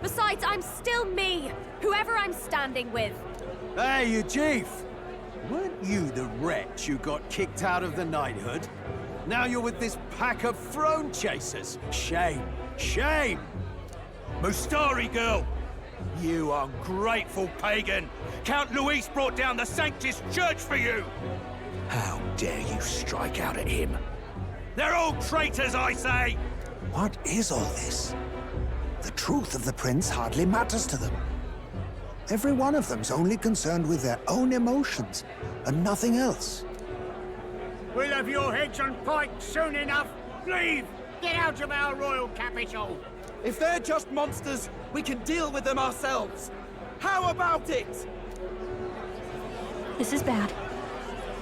Besides, I'm still me, whoever I'm standing with. Hey, you chief! Weren't you the wretch who got kicked out of the knighthood? Now you're with this pack of throne chasers. Shame! Shame! Mustari girl! You ungrateful pagan! Count Luis brought down the Sanctus Church for you! How dare you strike out at him? They're all traitors, I say! What is all this? The truth of the prince hardly matters to them. Every one of them's only concerned with their own emotions, and nothing else. We'll have your heads on pikes soon enough. Leave! Get out of our royal capital! If they're just monsters, we can deal with them ourselves. How about it? This is bad.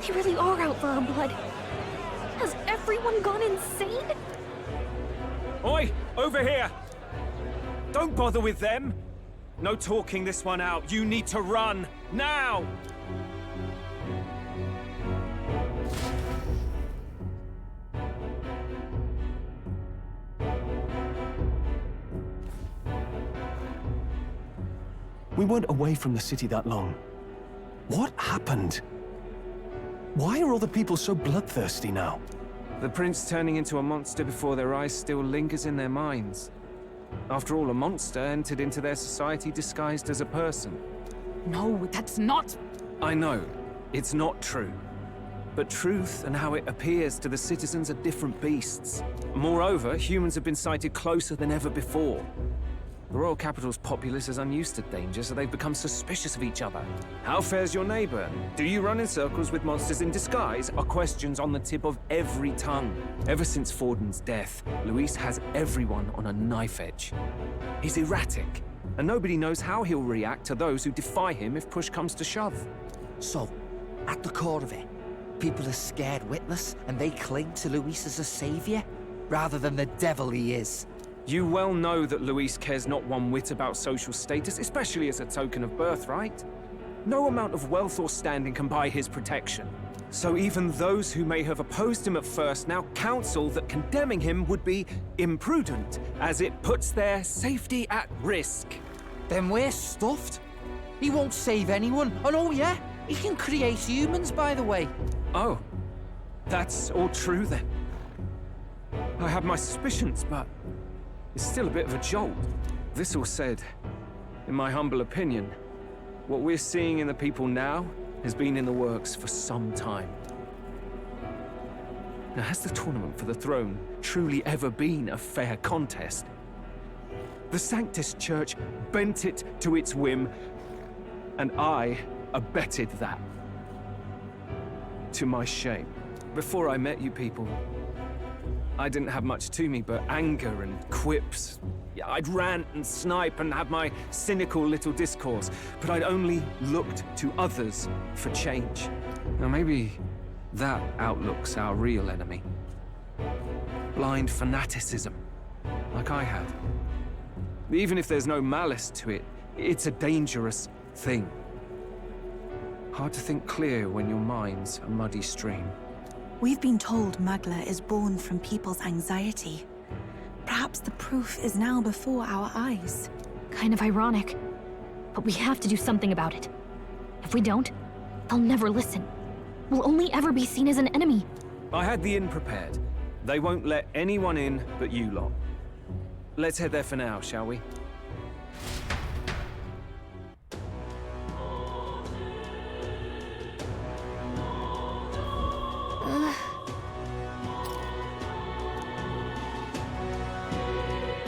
They really are out for our blood. Has everyone gone insane? Oi! Over here! Don't bother with them! No talking this one out. You need to run! Now! We weren't away from the city that long. What happened? Why are all the people so bloodthirsty now? The prince turning into a monster before their eyes still lingers in their minds. After all, a monster entered into their society disguised as a person. No, that's not... I know, it's not true. But truth and how it appears to the citizens are different beasts. Moreover, humans have been sighted closer than ever before. The royal capital's populace is unused to danger, so they've become suspicious of each other. How fares your neighbor? Do you run in circles with monsters in disguise? Are questions on the tip of every tongue. Ever since Forden's death, Luis has everyone on a knife edge. He's erratic, and nobody knows how he'll react to those who defy him if push comes to shove. So, at the core of it, people are scared witless, and they cling to Luis as a savior, rather than the devil he is. You well know that Luis cares not one whit about social status, especially as a token of birthright. No amount of wealth or standing can buy his protection. So even those who may have opposed him at first now counsel that condemning him would be imprudent, as it puts their safety at risk. Then we're stuffed. He won't save anyone, and oh yeah, he can create humans, by the way. Oh, that's all true then. I have my suspicions, but it's still a bit of a jolt. This all said, in my humble opinion, what we're seeing in the people now has been in the works for some time. Now, has the tournament for the throne truly ever been a fair contest? The Sanctus Church bent it to its whim, and I abetted that. To my shame. Before I met you people, I didn't have much to me but anger and quips. Yeah, I'd rant and snipe and have my cynical little discourse, but I'd only looked to others for change. Now maybe that outlook's our real enemy. Blind fanaticism, like I had. Even if there's no malice to it, it's a dangerous thing. Hard to think clear when your mind's a muddy stream. We've been told Magla is born from people's anxiety. Perhaps the proof is now before our eyes. Kind of ironic. But we have to do something about it. If we don't, they'll never listen. We'll only ever be seen as an enemy. I had the inn prepared. They won't let anyone in but you lot. Let's head there for now, shall we?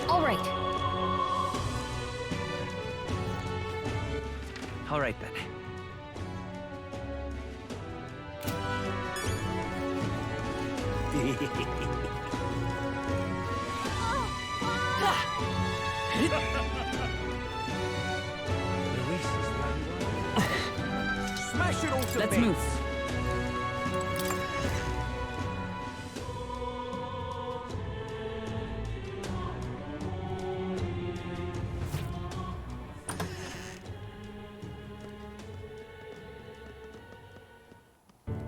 All right. All right, then. Smash it all to Let's bits. move.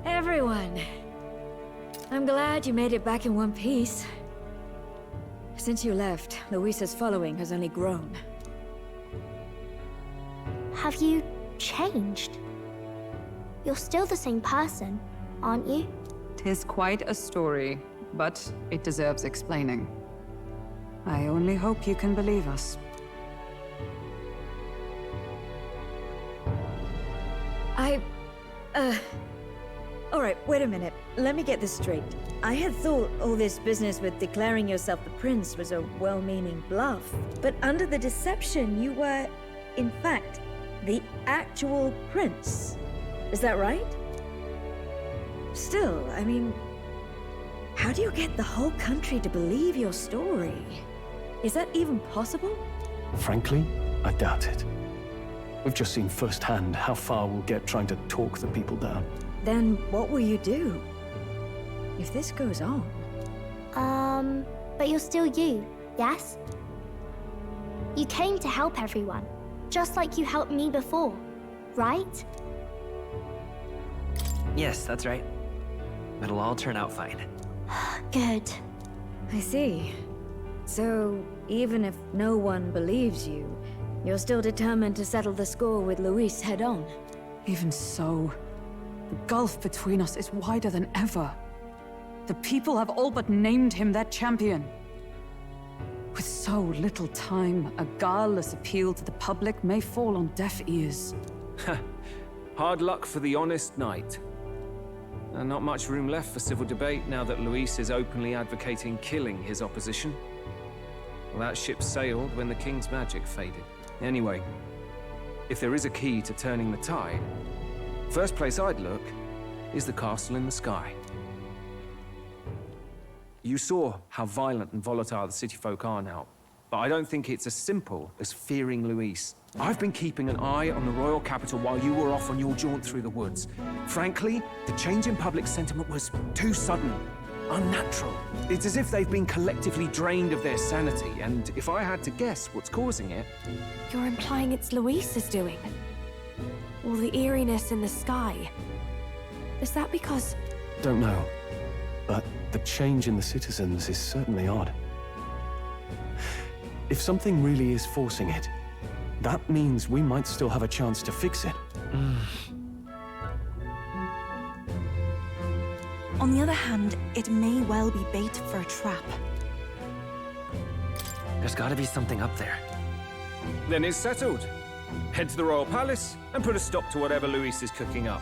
Everyone. I'm glad you made it back in one piece. Since you left, Luisa's following has only grown. Have you changed? You're still the same person, aren't you? 'Tis quite a story, but it deserves explaining. I only hope you can believe us. Alright, wait a minute. Let me get this straight. I had thought all this business with declaring yourself the prince was a well-meaning bluff. But under the deception, you were, in fact, the actual prince. Is that right? Still, I mean, how do you get the whole country to believe your story? Is that even possible? Frankly, I doubt it. We've just seen firsthand how far we'll get trying to talk the people down. Then what will you do? If this goes on? But you're still you, yes? You came to help everyone, just like you helped me before, right? Yes, that's right. It'll all turn out fine. Good. I see. So, even if no one believes you, you're still determined to settle the score with Luis head on? Even so, the gulf between us is wider than ever. The people have all but named him their champion. With so little time, a guileless appeal to the public may fall on deaf ears. Hard luck for the honest knight. And not much room left for civil debate now that Luis is openly advocating killing his opposition. Well, that ship sailed when the king's magic faded. Anyway, if there is a key to turning the tide, first place I'd look is the castle in the sky. You saw how violent and volatile the city folk are now, but I don't think it's as simple as fearing Luis. I've been keeping an eye on the royal capital while you were off on your jaunt through the woods. Frankly, the change in public sentiment was too sudden, unnatural. It's as if they've been collectively drained of their sanity, and if I had to guess what's causing it... You're implying it's Luis's doing? All the eeriness in the sky. Is that because... Don't know, but the change in the citizens is certainly odd. If something really is forcing it, that means we might still have a chance to fix it. On the other hand, it may well be bait for a trap. There's gotta be something up there. Then it's settled. Head to the royal palace and put a stop to whatever Luis is cooking up.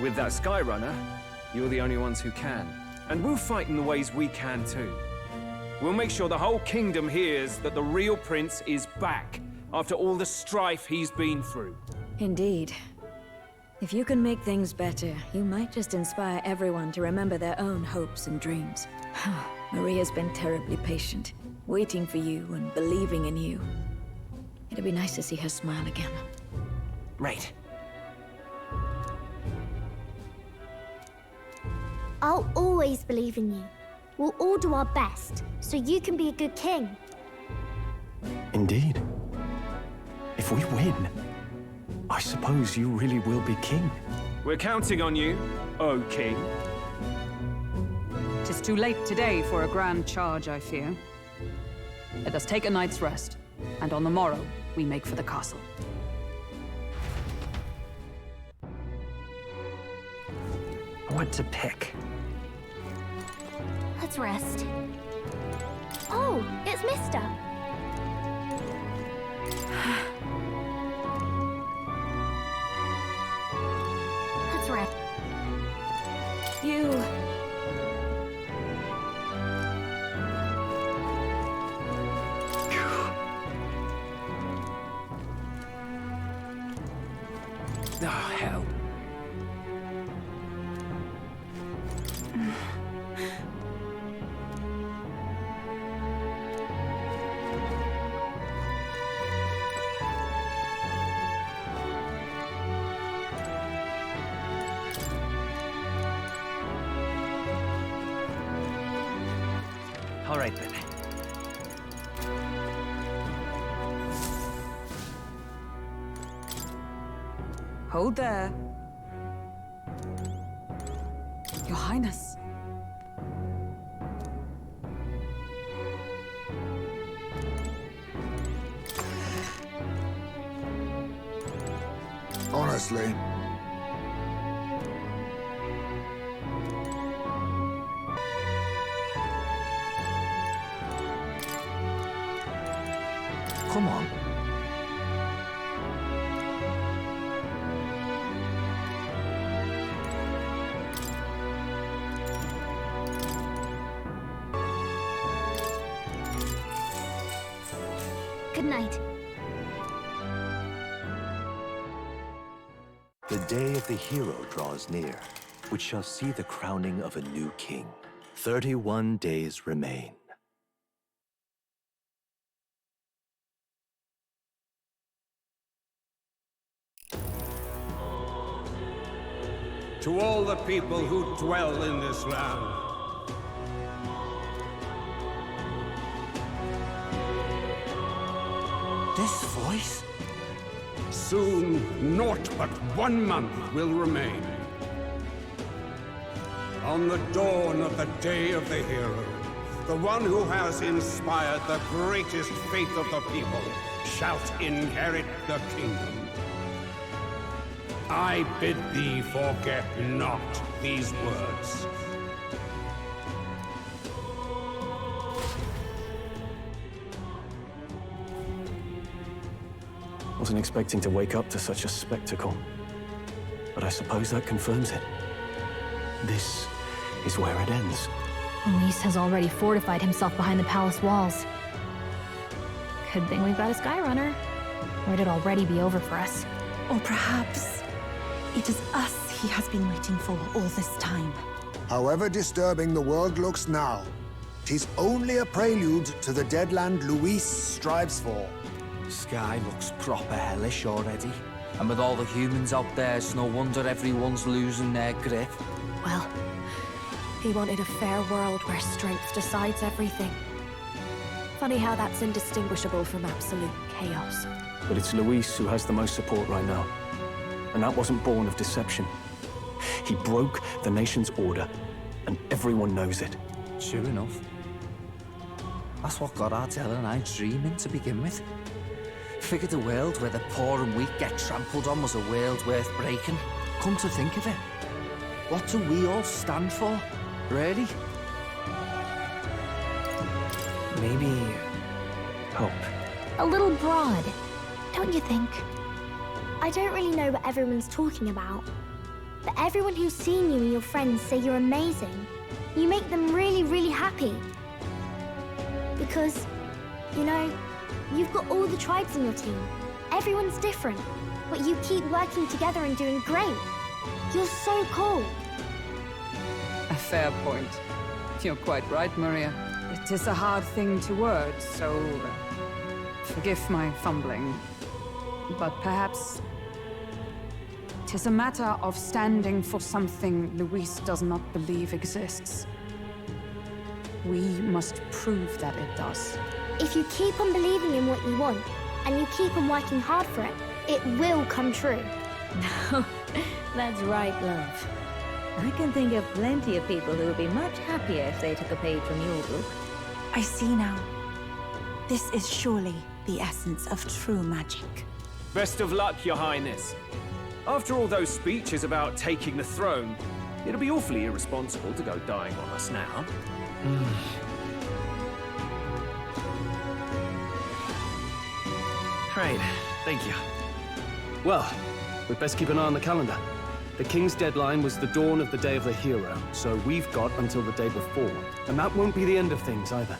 With that Skyrunner, you're the only ones who can. And we'll fight in the ways we can too. We'll make sure the whole kingdom hears that the real prince is back after all the strife he's been through. Indeed. If you can make things better, you might just inspire everyone to remember their own hopes and dreams. Maria's been terribly patient, waiting for you and believing in you. It'd be nice to see her smile again. Right. I'll always believe in you. We'll all do our best, so you can be a good king. Indeed. If we win, I suppose you really will be king. We're counting on you, O king. 'Tis too late today for a grand charge, I fear. Let us take a night's rest, and on the morrow, we make for the castle. What to pick? Let's rest. Oh, it's Mister. Let's rest. You... Oh, hell. All right, then. Hold there. Your Highness. Honestly. Come on. Good night. The day of the hero draws near, which shall see the crowning of a new king. 31 days remain. To all the people who dwell in this land, this voice? Soon, naught but 1 month will remain. On the dawn of the day of the hero, the one who has inspired the greatest faith of the people shalt inherit the kingdom. I bid thee forget not these words. Wasn't expecting to wake up to such a spectacle. But I suppose that confirms it. This is where it ends. Luis has already fortified himself behind the palace walls. Good thing we've got a Skyrunner, or it'd already be over for us. Or perhaps it is us he has been waiting for all this time. However disturbing the world looks now, 'tis only a prelude to the deadland Luis strives for. Sky looks proper hellish already. And with all the humans out there, it's no wonder everyone's losing their grip. Well, he wanted a fair world where strength decides everything. Funny how that's indistinguishable from absolute chaos. But it's Luis who has the most support right now. And that wasn't born of deception. He broke the nation's order, and everyone knows it. Sure enough. That's what got Ardell and I dreaming to begin with. Figured a world where the poor and weak get trampled on was a world worth breaking. Come to think of it, what do we all stand for, really? Maybe... hope. A little broad, don't you think? I don't really know what everyone's talking about, but everyone who's seen you and your friends say you're amazing. You make them really, really happy. Because, you know, you've got all the tribes in your team. Everyone's different, but you keep working together and doing great. You're so cool. A fair point. You're quite right, Maria. It is a hard thing to word, so... forgive my fumbling. But perhaps... 'tis a matter of standing for something Luis does not believe exists. We must prove that it does. If you keep on believing in what you want, and you keep on working hard for it, it will come true. That's right, love. I can think of plenty of people who would be much happier if they took a page from your book. I see now. This is surely the essence of true magic. Best of luck, Your Highness. After all those speeches about taking the throne, it'll be awfully irresponsible to go dying on us now. Right, thank you. Well, we'd best keep an eye on the calendar. The King's deadline was the dawn of the Day of the Hero, so we've got until the day before. And that won't be the end of things, either.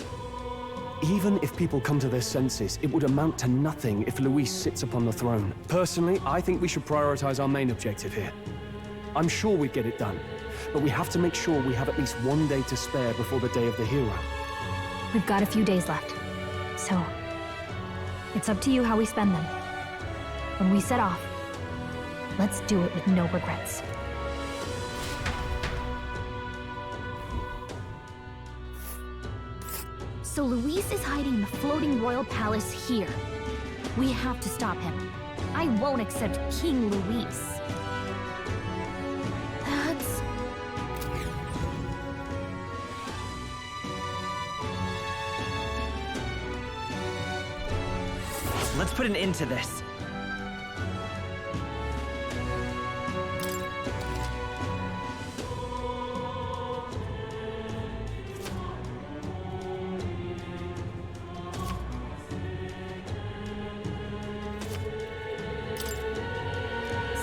Even if people come to their senses, it would amount to nothing if Luis sits upon the throne. Personally, I think we should prioritize our main objective here. I'm sure we'd get it done, but we have to make sure we have at least one day to spare before the Day of the Hero. We've got a few days left, so it's up to you how we spend them. When we set off, let's do it with no regrets. So Luis is hiding in the floating royal palace here. We have to stop him. I won't accept King Luis. That's... Let's put an end to this.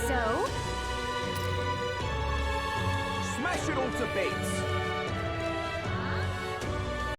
So? Smash it all to bits!